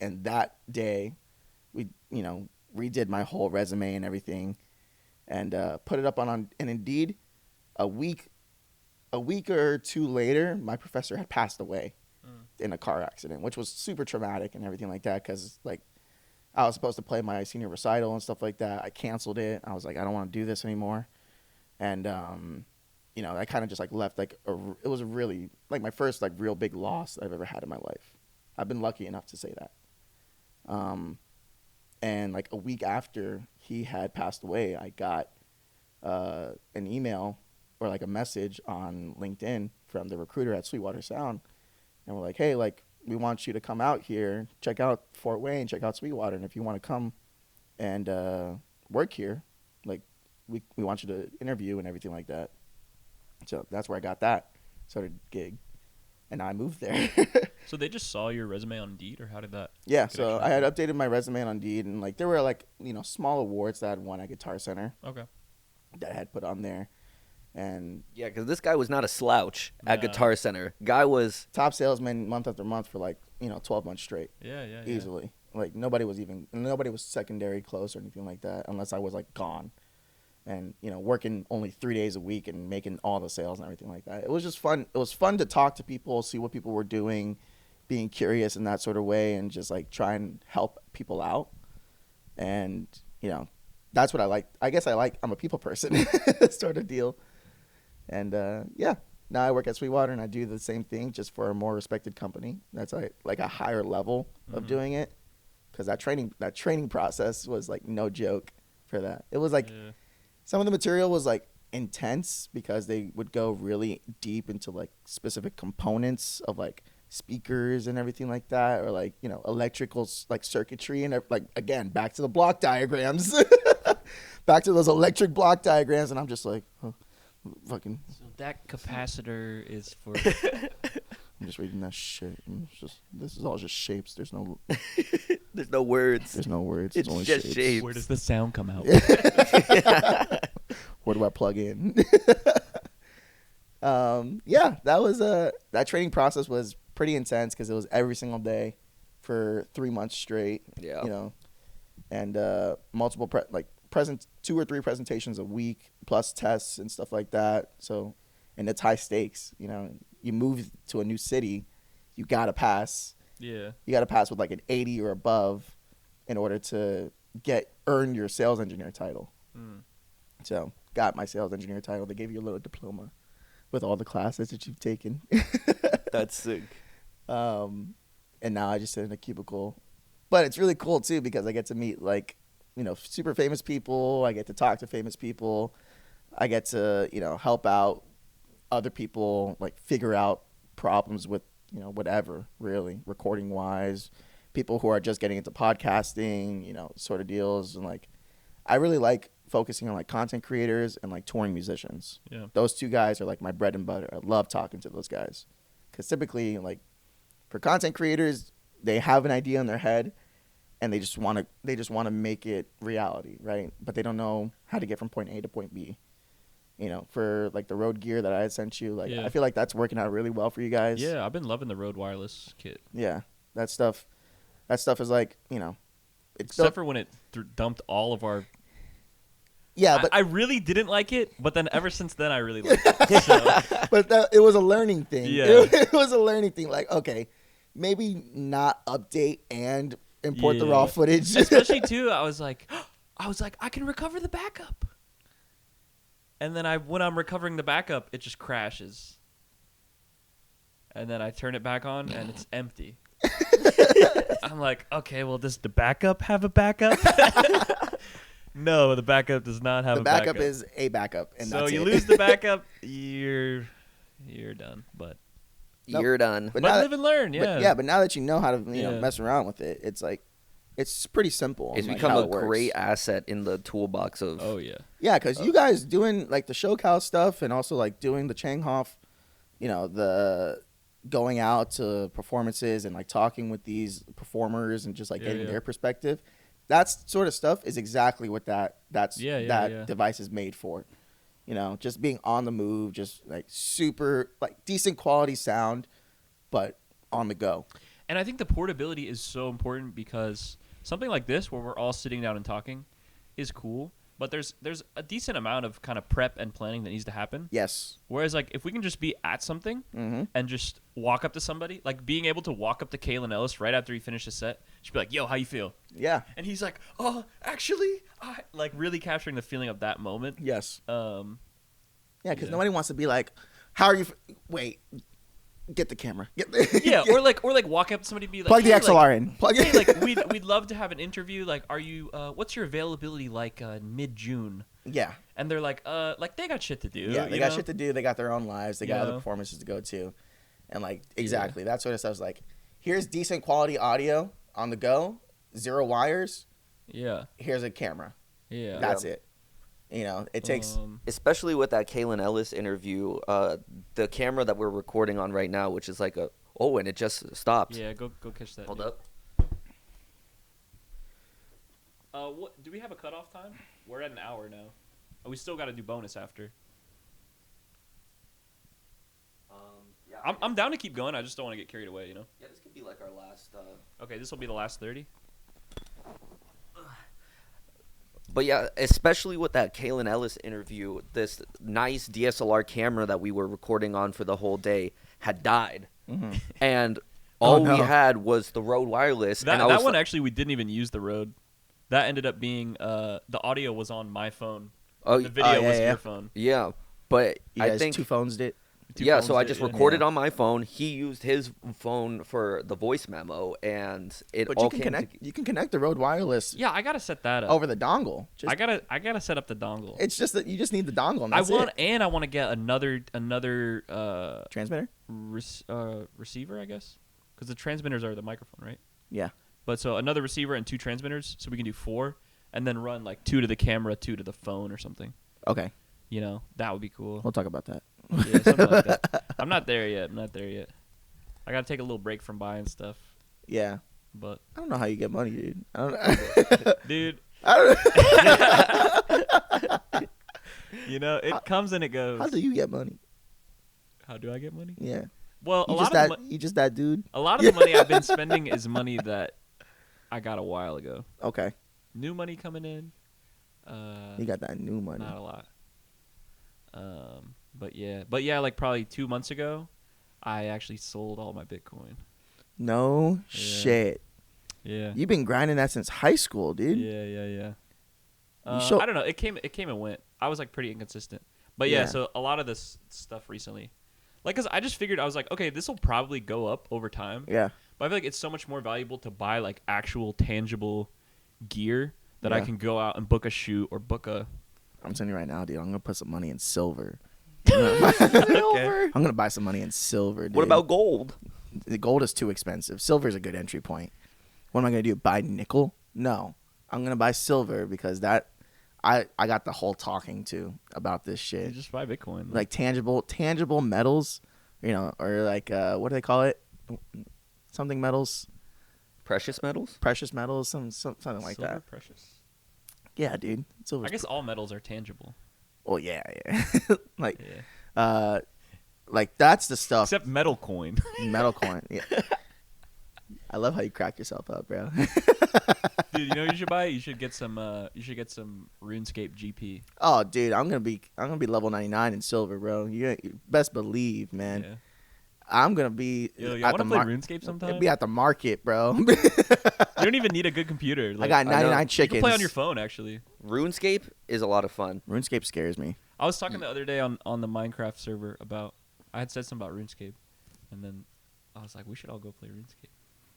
And that day, we, you know, redid my whole resume and everything, and put it up on Indeed. A week or two later, my professor had passed away in a car accident, which was super traumatic and everything like that. Because like I was supposed to play my senior recital and stuff like that. I canceled it. I was like, I don't want to do this anymore. And you know, I kind of just like left like it was a really like my first like real big loss I've ever had in my life. I've been lucky enough to say that. And like a week after he had passed away, I got an email or like a message on LinkedIn from the recruiter at Sweetwater Sound. And we're like, hey, like we want you to come out here, check out Fort Wayne, check out Sweetwater. And if you want to come and work here, like we want you to interview and everything like that. So that's where I got that sort of gig. And I moved there. So they just saw your resume on Indeed, or how did that? Yeah, so I had updated my resume on Indeed, and like there were like, you know, small awards that I had won at Guitar Center. Okay. That I had put on there, and yeah, because this guy was not a slouch at Guitar Center. Guy was top salesman month after month for like, you know, 12 months straight. Yeah. Easily. Like nobody was secondary close or anything like that unless I was like gone. And, you know, working only 3 days a week and making all the sales and everything like that. It was just fun. It was fun to talk to people, see what people were doing, being curious in that sort of way, and just like try and help people out. And, you know, that's what I like. I guess I'm a people person sort of deal. And, yeah, now I work at Sweetwater and I do the same thing just for a more respected company. That's like a higher level of doing it. Because that training process was like no joke for that. It was like... Yeah. Some of the material was like intense because they would go really deep into like specific components of like speakers and everything like that, or like, you know, electrical like circuitry and like, again, back to the block diagrams, back to those electric block diagrams. And I'm just like, oh, fucking. So that capacitor is for. I'm just reading that shit. This is all just shapes. There's no words. There's no words. It's only just shapes. Where does the sound come out? Where do I plug in? Yeah, that was that training process was pretty intense because it was every single day for 3 months straight. Yeah. You know, and multiple 2 or 3 presentations a week plus tests and stuff like that. So, and it's high stakes. You know, you move to a new city, you gotta pass. Yeah. You gotta pass with like an 80 or above in order to earn your sales engineer title. So got my sales engineer title. They gave you a little diploma with all the classes that you've taken. That's sick. And now I just sit in a cubicle. But it's really cool too because I get to meet like, you know, super famous people. I get to talk to famous people. I get to, you know, help out other people, like figure out problems with, you know, whatever, really, recording wise. People who are just getting into podcasting, you know, sort of deals. And like, I really like focusing on like content creators and like touring musicians. Yeah. Those 2 guys are like my bread and butter. I love talking to those guys because typically, like, for content creators, they have an idea in their head and they just want to make it reality, right? But they don't know how to get from point A to point B. You know, for like the Rode gear that I had sent you, like Yeah. I feel like that's working out really well for you guys. Yeah, I've been loving the Rode wireless kit. Yeah, that stuff is like, you know, it's Except for when it dumped all of our. yeah, but I really didn't like it, but then ever since then I really liked it. So, but it was a learning thing. Yeah. It was a learning thing. Like, okay, maybe not update and import the raw footage. Especially too, I was like, I can recover the backup. And then when I'm recovering the backup, it just crashes. And then I turn it back on and it's empty. I'm like, okay, well, does the backup have a backup? No, the backup does not have the a backup. backup is a backup, and so that's you it. lose the backup, you're done. But You're done. But but now live and learn, yeah. but now that you know how to you know Yeah. mess around with it, it's like it's pretty simple. It's like, become how a it works. great asset in the toolbox of. Oh yeah. Yeah, because you guys doing like the SoCal stuff and also like doing the Changhoff, you know, the going out to performances and like talking with these performers and just like getting their perspective. That sort of stuff is exactly what that device is made for. You know, just being on the move, just like super like decent quality sound, but on the go. And I think the portability is so important because something like this, where we're all sitting down and talking, is cool. But there's a decent amount of kind of prep and planning that needs to happen. Yes. Whereas, like, if we can just be at something and just walk up to somebody, like being able to walk up to Kalen Ellis right after he finished his set, just be like, yo, how you feel? Yeah. And he's like, oh, actually, like really capturing the feeling of that moment. Yes. Yeah, because nobody wants to be like, how are you? Wait, get the camera. yeah, or like walk up to somebody and be like, plug the hey, XLR like, in. Plug hey, it. like we'd love to have an interview. Like, are you? What's your availability like mid-June? Yeah. And they're like they got shit to do. Yeah, they you got know? shit to do. They got their own lives. They got Yeah. other performances to go to. And like exactly, that sort of stuff is like, here's decent quality audio on the go, 0 wires. Yeah. Here's a camera. Yeah. That's it. You know, it takes. Especially with that Kalen Ellis interview, the camera that we're recording on right now, which is like and it just stopped. Yeah, go catch that. Hold dude. up. What do we have a cutoff time? We're at an hour now. Oh, we still got to do bonus after. Yeah, I'm down to keep going. I just don't want to get carried away, you know. Yeah, this could be like our last. Okay, this will be the last 30. But yeah, especially with that Kalen Ellis interview, this nice DSLR camera that we were recording on for the whole day had died, and all we had was the Rode wireless. That and I was one like, actually we didn't even use the Rode. That ended up being the audio was on my phone. Oh, The video was yeah. your phone. yeah, but You I guys think 2 phones it. yeah. phones So I did, just yeah. recorded on my phone. He used his phone for the voice memo, and it But all you can came connect. You can connect the Rode wireless Yeah, I gotta set that up. over the dongle. I gotta set up the dongle. It's just that you just need the dongle. And that's I want to get another transmitter. receiver, I guess, because the transmitters are the microphone, right? Yeah. But so another receiver and 2 transmitters, so we can do 4, and then run like 2 to the camera, 2 to the phone, or something. Okay. You know, that would be cool. We'll talk about that. Yeah, something like that. I'm not there yet. I gotta take a little break from buying stuff, Yeah. but I don't know how you get money, dude. I don't know. dude, I don't know. you know, it comes and it goes. How do you get money? How do I get money? Yeah. Well, You just that dude. a lot of the money I've been spending is money that I got a while ago. Okay. New money coming in. You got that new money. Not a lot. But yeah, like probably 2 months ago, I actually sold all my Bitcoin. No Yeah. shit. Yeah. You've been grinding that since high school, dude. Yeah. show- I don't know. It came and went. I was like pretty inconsistent. But yeah, Yeah. so a lot of this stuff recently, like, cause I just figured I was like, okay, this will probably go up over time. Yeah. But I feel like it's so much more valuable to buy like actual tangible gear that I Yeah. can go out and book a shoot or book a. I'm telling you right now, dude. I'm gonna put some money in silver. Okay. I'm gonna buy some money in silver, dude. What about gold? The gold is too expensive. Silver is a good entry point. What am I gonna do? Buy nickel? No. I'm gonna buy silver because that I got the whole talking to about this You shit. just buy Bitcoin. Like tangible metals, or like what do they call it? Something metals, Precious metals? precious metals, something like Silver that. precious. Yeah, dude. Silver's I guess all metals are tangible. Well, yeah. like Yeah. like that's the stuff. Except metal coin. Metal coin. Yeah. I love how you crack yourself up, bro. Dude, you know what you should buy? You should get some RuneScape GP. Oh, dude, I'm gonna be level 99 in silver, bro. You best believe, man. Yeah. I'm gonna be Yo, you at want the to play RuneScape sometime? Be at the market, bro. You don't even need a good computer. I got 99 you chickens. can play on your phone, actually. RuneScape is a lot of fun. RuneScape scares me. I was talking the other day on the Minecraft server about. I had said something about RuneScape, and then I was like, we should all go play RuneScape.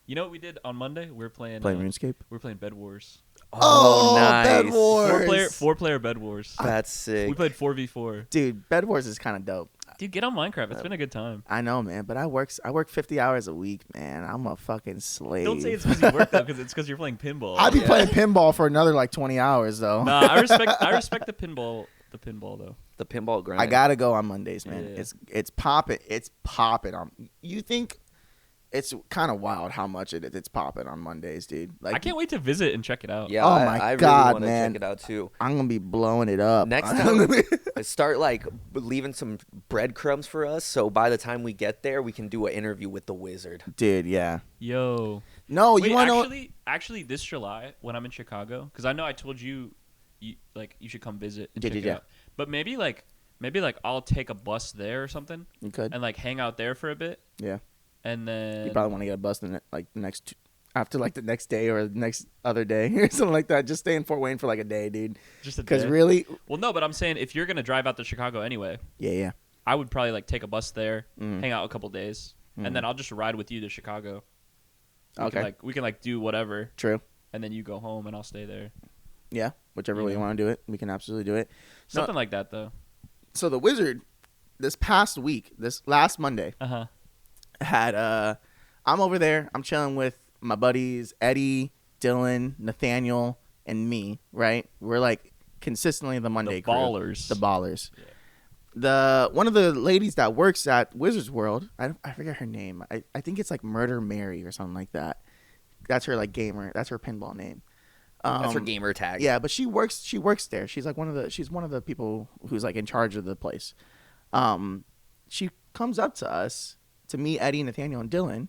You know what we did on Monday? We were playing RuneScape. We were playing Bed Wars. Oh, nice. Bed Wars. Four player Bed Wars. That's sick. We played 4v4. Dude, Bed Wars is kind of dope. Dude, get on Minecraft. It's been a good time. I know, man, but I work 50 hours a week, man. I'm a fucking slave. Don't say it's because you work though, because it's because you're playing pinball. I'd be playing pinball for another like 20 hours though. Nah, I respect the pinball. The pinball though. The pinball grind. I gotta go on Mondays, man. Yeah. It's popping. It's popping on. You think it's kind of wild how much it's popping on Mondays, dude. Like I can't wait to visit and check it out. Yeah, Oh I my really God, want to man. check it out too. I'm gonna be blowing it up Next I'm time, gonna be- start like leaving some breadcrumbs for us, so by the time we get there, we can do an interview with the wizard. dude. Yeah. Yo. No, Wait, you want to know? actually, this July when I'm in Chicago, because I know I told you should come visit and check it Yeah. out. But maybe I'll take a bus there or something You could. and like hang out there for a bit, Yeah. and then You probably want to get a bus after like the next day or the next other day or something like that. Just stay in Fort Wayne for like a day, dude. just a Because day. really, Well, no, but I'm saying if you're gonna drive out to Chicago anyway, yeah. I would probably like take a bus there, Mhm. hang out a couple days, Mhm. and then I'll just ride with you to Chicago. Okay. We can do whatever, True. and then you go home and I'll stay there. Yeah. Whichever way you Yeah. want to do it, we can absolutely do it. No. Something like that though. So the Wizard, this past week, this last Monday, Uh-huh. had I'm over there. I'm chilling with my buddies Eddie, Dylan, Nathaniel, and me. Right? We're like consistently the Monday crew. ballers. The ballers. Yeah. The one of the ladies that works at Wizards World, I forget her name. I think it's like Murder Mary or something like that. That's her like gamer. That's her pinball name. That's her gamer tag. Yeah, but she works there. She's like one of the people who's like in charge of the place. She comes up to us, to me, Eddie, Nathaniel, and Dylan,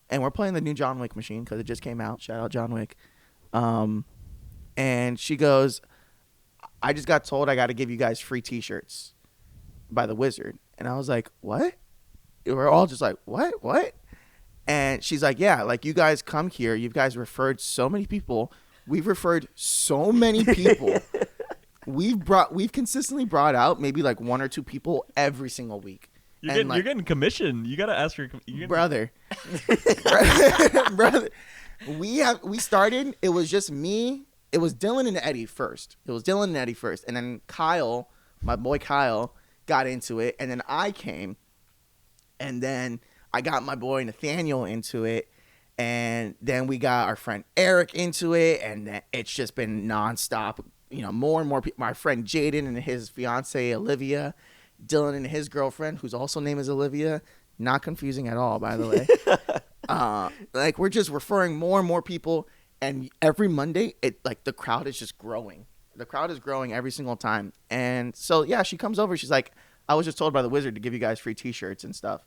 and we're playing the new John Wick machine because it just came out. Shout out John Wick. And she goes, I just got told I got to give you guys free T-shirts by the Wizard. And I was like, what? We're all just like, what? And she's like, yeah, like you guys come here. You guys referred so many people. We've referred so many people. We've consistently brought out maybe like one or two people every single week. You're And, like, getting commission. You gotta ask for brother. brother. We started. It was just me. It was Dylan and Eddie first. And then Kyle, my boy Kyle, got into it, and then I came, and then I got my boy Nathaniel into it, and then we got our friend Eric into it, and then it's just been nonstop. You know, more and more people. My friend Jaden and his fiance Olivia, Dylan and his girlfriend, whose also name is Olivia. Not confusing at all, by the way. Like we're just referring more and more people, and every Monday, the crowd is just growing. The crowd is growing every single time, and so yeah, she comes over. She's like, "I was just told by the Wizard to give you guys free T-shirts and stuff."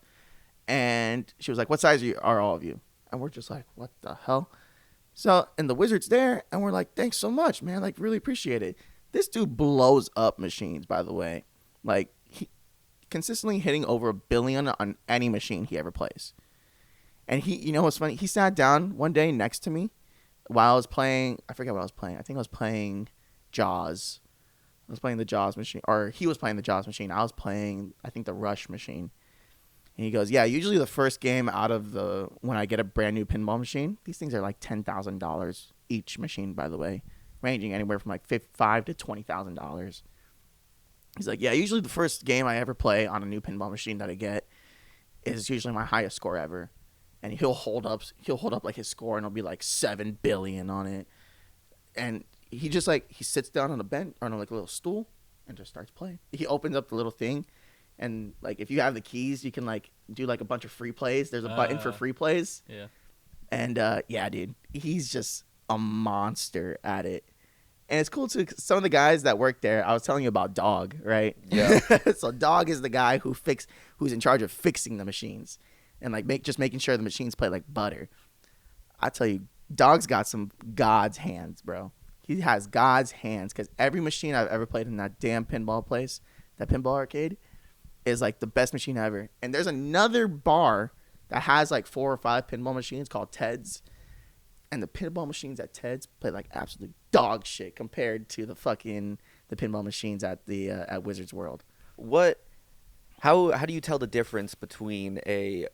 And she was like, what size are all of you? And we're just like, what the hell? So, and the Wizard's there, and we're like, thanks so much, man. Like, really appreciate it. This dude blows up machines, by the way. Like, he consistently hitting over $1 billion on any machine he ever plays. And he, you know what's funny? He sat down one day next to me while I was playing. I forget what I was playing. I think I was playing Jaws. I was playing the Jaws machine, or he was playing the Jaws machine. I was playing, I think, the Rush machine. And he goes, yeah, usually the first game out of when I get a brand new pinball machine, these things are like $10,000 each machine, by the way, ranging anywhere from like $5,000 to $20,000. He's like, yeah, usually the first game I ever play on a new pinball machine that I get is usually my highest score ever. And he'll hold up like his score, and it'll be like 7 billion on it. And he just like, he sits down on a bench or on like a little stool and just starts playing. He opens up the little thing. And, like, if you have the keys, you can, like, do, like, a bunch of free plays. There's a button for free plays. Yeah. And, yeah, dude, he's just a monster at it. And it's cool, too, 'cause some of the guys that work there, I was telling you about Dog, right? Yeah. So Dog is the guy who's in charge of fixing the machines and, like, just making sure the machines play like butter. I tell you, Dog's got some God's hands, bro. He has God's hands, because every machine I've ever played in that damn pinball place, that pinball arcade, is like the best machine ever. And there's another bar that has like 4 or 5 pinball machines called Ted's. And the pinball machines at Ted's play like absolute dog shit compared to the pinball machines at at Wizards World. How do you tell the difference between a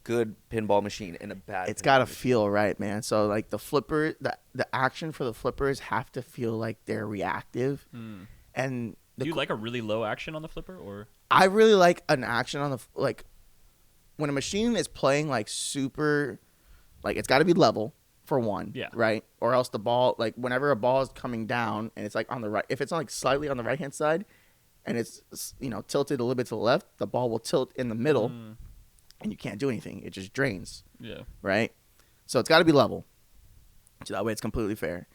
good pinball machine and a bad? It's got to feel right, man. So like the flipper, the action for the flippers have to feel like they're reactive. And do you like a really low action on the flipper, or? I really like an action on like when a machine is playing like super, like it's got to be level for one, yeah, right? Or else the ball, like whenever a ball is coming down and it's like on the right, if it's like slightly on the right hand side and it's, you know, tilted a little bit to the left, the ball will tilt in the middle and you can't do anything. It just drains. Yeah. Right. So it's got to be level, so that way it's completely fair.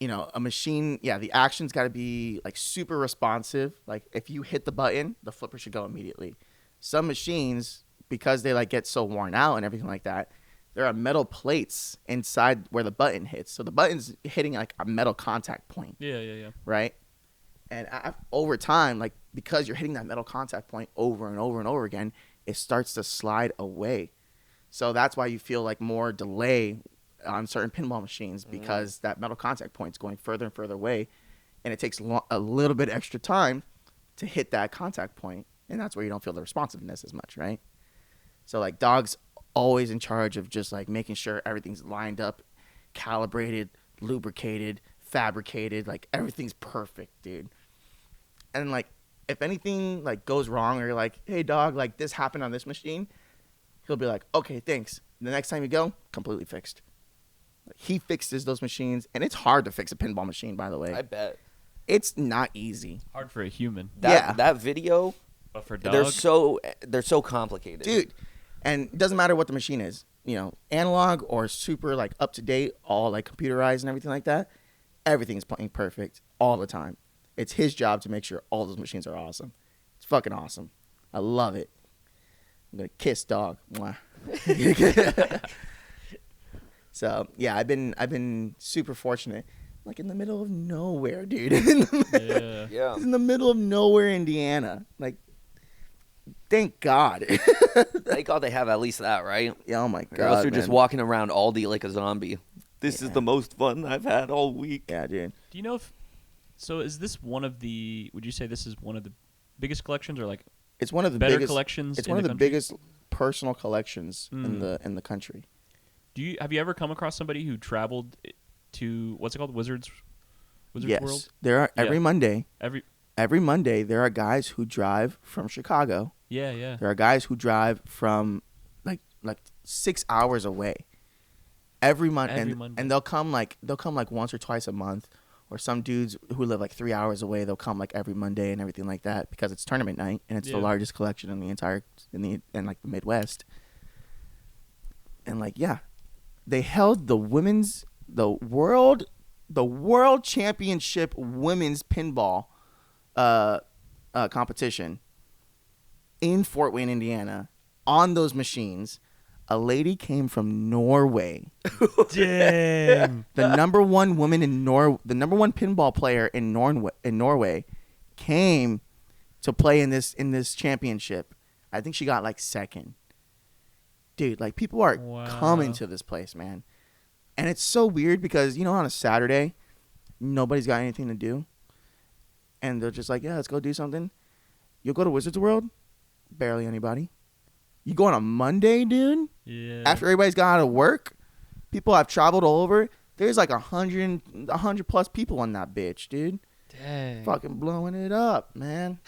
You know, a machine, yeah, the action's got to be like super responsive. Like if you hit the button, the flipper should go immediately. Some machines, because they like get so worn out and everything like that, there are metal plates inside where the button hits. So the button's hitting like a metal contact point. Yeah. Right? And over time, like because you're hitting that metal contact point over and over and over again, it starts to slide away. So that's why you feel like more delay on certain pinball machines, because that metal contact point is going further and further away, and it takes a little bit extra time to hit that contact point, and that's where you don't feel the responsiveness as much, right? So like Dog's always in charge of just like making sure everything's lined up, calibrated, lubricated, fabricated, like everything's perfect, dude. And like if anything like goes wrong, or you're like, hey Dog, like this happened on this machine, he'll be like, okay, thanks. The next time you go, completely fixed. He fixes those machines, and it's hard to fix a pinball machine, by the way. I bet. It's not easy. Hard for a human. That video, but for Dog, they're so complicated. Dude, and it doesn't matter what the machine is. You know, analog or super, like, up-to-date, all, like, computerized and everything like that, everything's playing perfect all the time. It's his job to make sure all those machines are awesome. It's fucking awesome. I love it. I'm going to kiss Dog. Mwah. So yeah, I've been super fortunate. Like in the middle of nowhere, dude. Yeah. It's in the middle of nowhere, Indiana. Like, thank God. Thank God they have at least that, right? Yeah, oh my Or else God, you're just walking around Aldi like a zombie. This is the most fun I've had all week. Yeah, dude. Do you know if? So is this one of the? Would you say this is one of the biggest collections, or like? It's one of the better biggest collections. It's in one of the country? biggest personal collections in the country. Have you ever come across somebody who traveled to what's it called, Wizards Yes, World? there are every Monday. Every Monday there are guys who drive from Chicago. yeah. There are guys who drive from like 6 hours away. Every Monday, and they'll come like once or twice a month. Or some dudes who live like 3 hours away, they'll come like every Monday and everything like that, because it's tournament night and it's the largest collection in the entire in like the Midwest. And like, yeah, they held the world championship women's pinball competition in Fort Wayne, Indiana, on those machines. A lady came from Norway. Dang. The number one woman in the number one pinball player in Norway came to play in this championship. I think she got like second. Dude, like people are coming to this place, man. And it's so weird because, you know, on a Saturday, nobody's got anything to do. And they're just like, yeah, let's go do something. You'll go to Wizards World, barely anybody. You go on a Monday, dude? Yeah. After everybody's got out of work, people have traveled all over. There's like 100 plus people on that bitch, dude. Dang. Fucking blowing it up, man.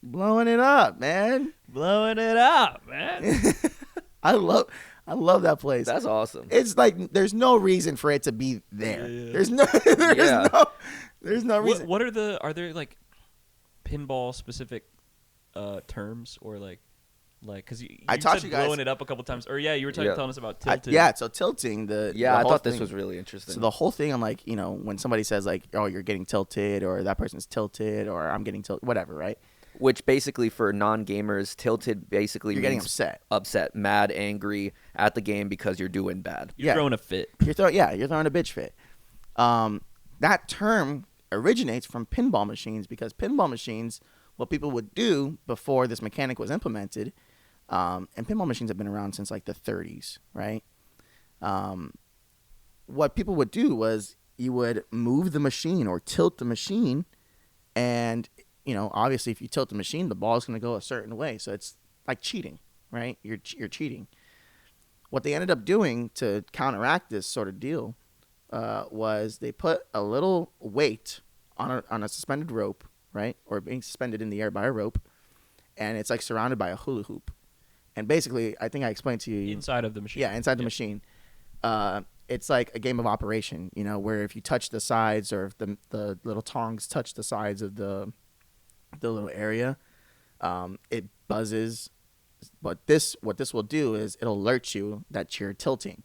Blowing it up, man. Blowing it up, man. I love that place. That's awesome. It's like there's no reason for it to be there. Yeah. There's no reason. What are there like pinball specific terms or like because you I taught said you guys blowing it up a couple times or you were telling us about tilted. So tilting the I whole thought this thing. was really interesting. So the whole thing, I'm like, you know, when somebody says like, oh, you're getting tilted or that person's tilted or I'm getting tilted, whatever, right? Which basically for non-gamers, tilted basically You're getting means upset, mad, angry at the game because you're doing bad. You're throwing a fit. You're throwing a bitch fit. That term originates from pinball machines because pinball machines, what people would do before this mechanic was implemented, and pinball machines have been around since like the 30s, right? What people would do was you would move the machine or tilt the machine, and you know, obviously, if you tilt the machine, the ball is going to go a certain way. So it's like cheating, right? You're cheating. What they ended up doing to counteract this sort of deal was they put a little weight on a suspended rope, right? Or being suspended in the air by a rope. And it's like surrounded by a hula hoop. And basically, I think I explained to you. Inside of the machine. Yeah, inside the machine. It's like a game of operation, you know, where if you touch the sides or if the little tongs touch the sides of the little area, it buzzes. But what this will do is it'll alert you that you're tilting.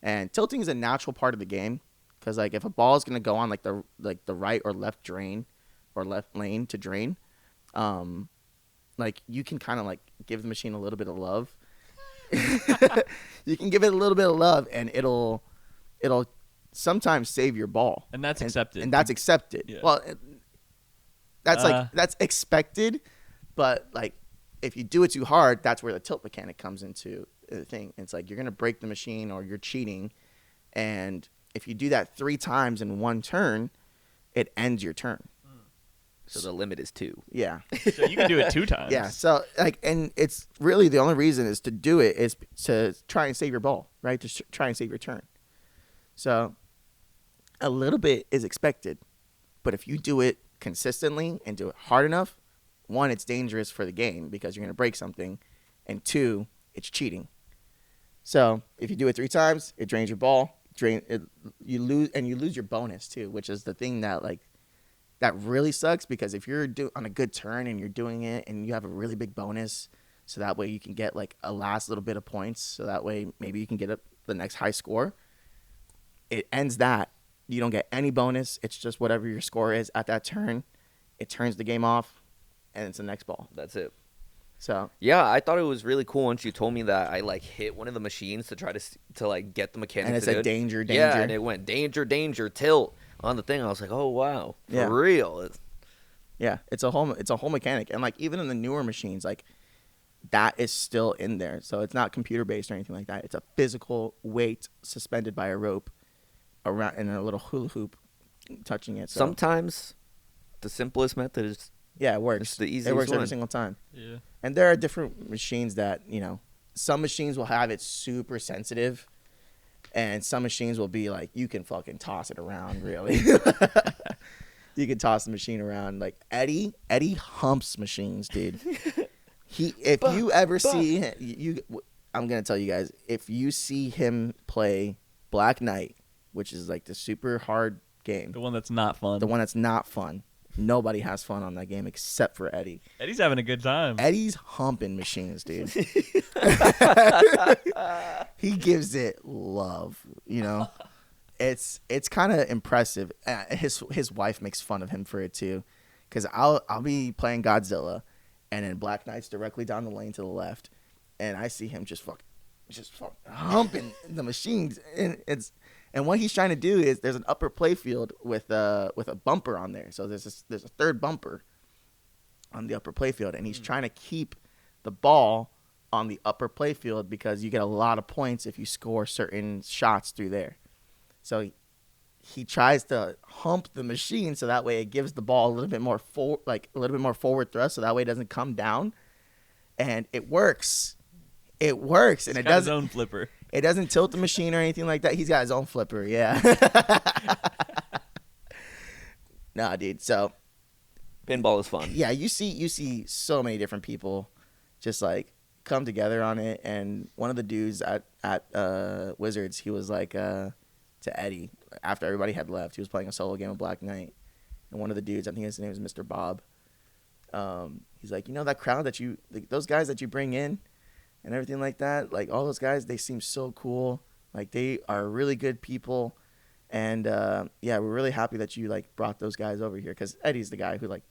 And tilting is a natural part of the game because like if a ball is gonna go on like the right or left drain or left lane to drain, like you can kind of like give the machine a little bit of love. You can give it a little bit of love and it'll sometimes save your ball. And that's accepted. And that's accepted. Yeah. Well. That's expected, but like if you do it too hard, that's where the tilt mechanic comes into the thing. It's like you're gonna break the machine or you're cheating, and if you do that 3 times in one turn, it ends your turn. So the limit is 2. Yeah. So you can do it 2 times. Yeah. So like, and it's really the only reason is to do it is to try and save your ball, right? To try and save your turn. So a little bit is expected, but if you do it consistently and do it hard enough, 1, it's dangerous for the game because you're going to break something, and 2, it's cheating. So if you do it 3 times, it drains your ball, you lose your bonus too, which is the thing that like that really sucks because if you're on a good turn and you're doing it and you have a really big bonus, so that way you can get like a last little bit of points, so that way maybe you can get up the next high score. It ends that. You don't get any bonus. It's just whatever your score is at that turn. It turns the game off, and it's the next ball. That's it. So yeah, I thought it was really cool once you told me that I like hit one of the machines to try to like get the mechanic. And it said danger. Yeah, and it went danger, tilt on the thing. I was like, oh wow, for real. Yeah, it's a whole mechanic, and like even in the newer machines, like that is still in there. So it's not computer based or anything like that. It's a physical weight suspended by a rope around in a little hula hoop touching it. So. Sometimes the simplest method is it works. The easiest it works one. every single time. Yeah. And there are different machines that, you know, some machines will have it super sensitive and some machines will be like you can fucking toss it around really. You can toss the machine around. Like Eddie humps machines, dude. If you ever see I'm going to tell you guys, if you see him play Black Knight, which is like the super hard game. The one that's not fun. Nobody has fun on that game except for Eddie. Eddie's having a good time. Eddie's humping machines, dude. He gives it love, you know. It's kind of impressive. His wife makes fun of him for it too, because I'll be playing Godzilla, and then Black Knight's directly down the lane to the left, and I see him just fucking humping the machines, and what he's trying to do is there's an upper play field with a bumper on there, so there's a third bumper on the upper play field, and he's trying to keep the ball on the upper play field because you get a lot of points if you score certain shots through there. So he tries to hump the machine so that way it gives the ball a little bit more forward thrust, so that way it doesn't come down, and it works. It works, and He's it got doesn't. his own flipper. It doesn't tilt the machine or anything like that. He's got his own flipper. Yeah. Nah, dude. So Pinball is fun. yeah, you see so many different people just like come together on it, and one of the dudes at Wizards, he was like to Eddie after everybody had left, he was playing a solo game of Black Knight, and one of the dudes, I think his name is Mr. Bob, he's like, that crowd that those guys that you bring in and everything like that, like all those guys, they seem so cool, like they are really good people, and yeah, we're really happy that you like brought those guys over here, because Eddie's the guy who like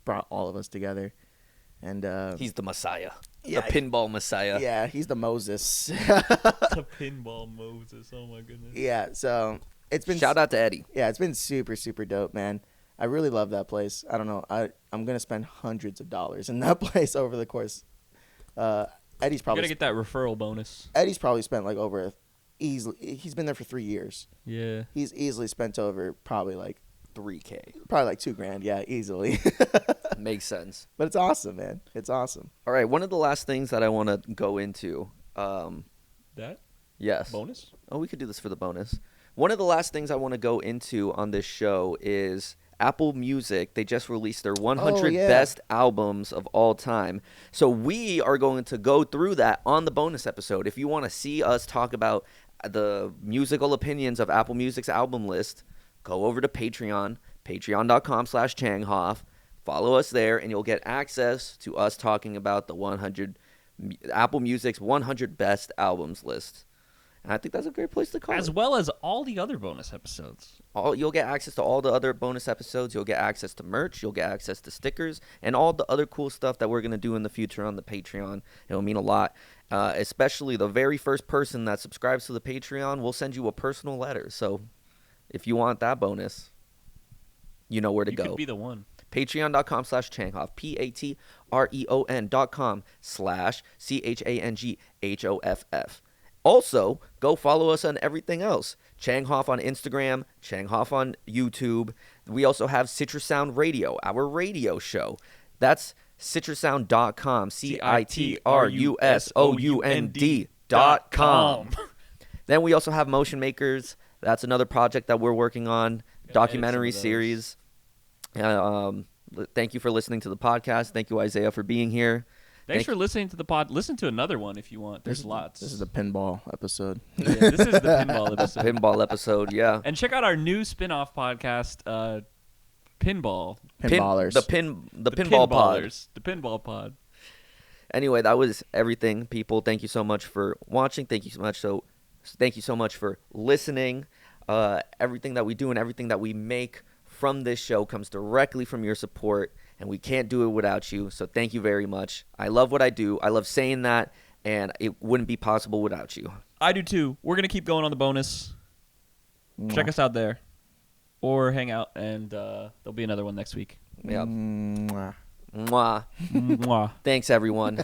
brought all of us together. And he's the Messiah. Yeah, the pinball Messiah. Yeah, he's the Moses. The pinball Moses. Oh my goodness. Yeah, so it's been Shout out to Eddie. Yeah, it's been super, super dope, man. I really love that place. I don't know. I'm gonna spend hundreds of dollars in that place over the course. Eddie's You probably gotta get that referral bonus. Eddie's probably spent like over easily. He's been there for 3 years. Yeah. He's easily spent over probably like $3K. probably like $2,000. Yeah, easily. Makes sense. But it's awesome, man. It's awesome. All right, one of the last things that I want to go into. That Yes. bonus? Oh, we could do this for the bonus. One of the last things I want to go into on this show is Apple Music. They just released their 100 yeah. best albums of all time. So we are going to go through that on the bonus episode. If you want to see us talk about the musical opinions of Apple Music's album list, go over to Patreon, patreon.com/Changhoff. Follow us there, and you'll get access to us talking about the Apple Music's 100 best albums list. And I think that's a great place to call As it. well as all the other bonus episodes. You'll get access to all the other bonus episodes. You'll get access to merch. You'll get access to stickers and all the other cool stuff that we're going to do in the future on the Patreon. It'll mean a lot. Especially the very first person that subscribes to the Patreon, we'll send you a personal letter. So if you want that bonus, you know where to You go. could be the one. Patreon.com/Changhoff, Patreon.com/CHANGHOFF. Also, go follow us on everything else. Changhoff on Instagram, Changhoff on YouTube. We also have Citrus Sound Radio, our radio show. That's citrussound.com, CITRUSOUND.com. Then we also have Motion Makers. That's another project that we're working on, documentary series. Thank you for listening to the podcast. Thank you, Isaiah, for being here. Thanks for listening to the pod. Listen to another one if you want. There's lots. This is the pinball episode. Yeah, this is the pinball episode. Pinball episode, yeah. And check out our new spin-off podcast, Pinball. Pinballers. The Pinball Pod. Pinballers. The Pinball Pod. Anyway, that was everything, people. Thank you so much for watching. Thank you so much for listening. Everything that we do and everything that we make from this show comes directly from your support, and we can't do it without you. So thank you very much. I love what I do. I love saying that, and it wouldn't be possible without you. I do too. We're going to keep going on the bonus. Check us out there. Or hang out, and there'll be another one next week. Yeah. Mwah. Mwah. Mwah. Thanks, everyone.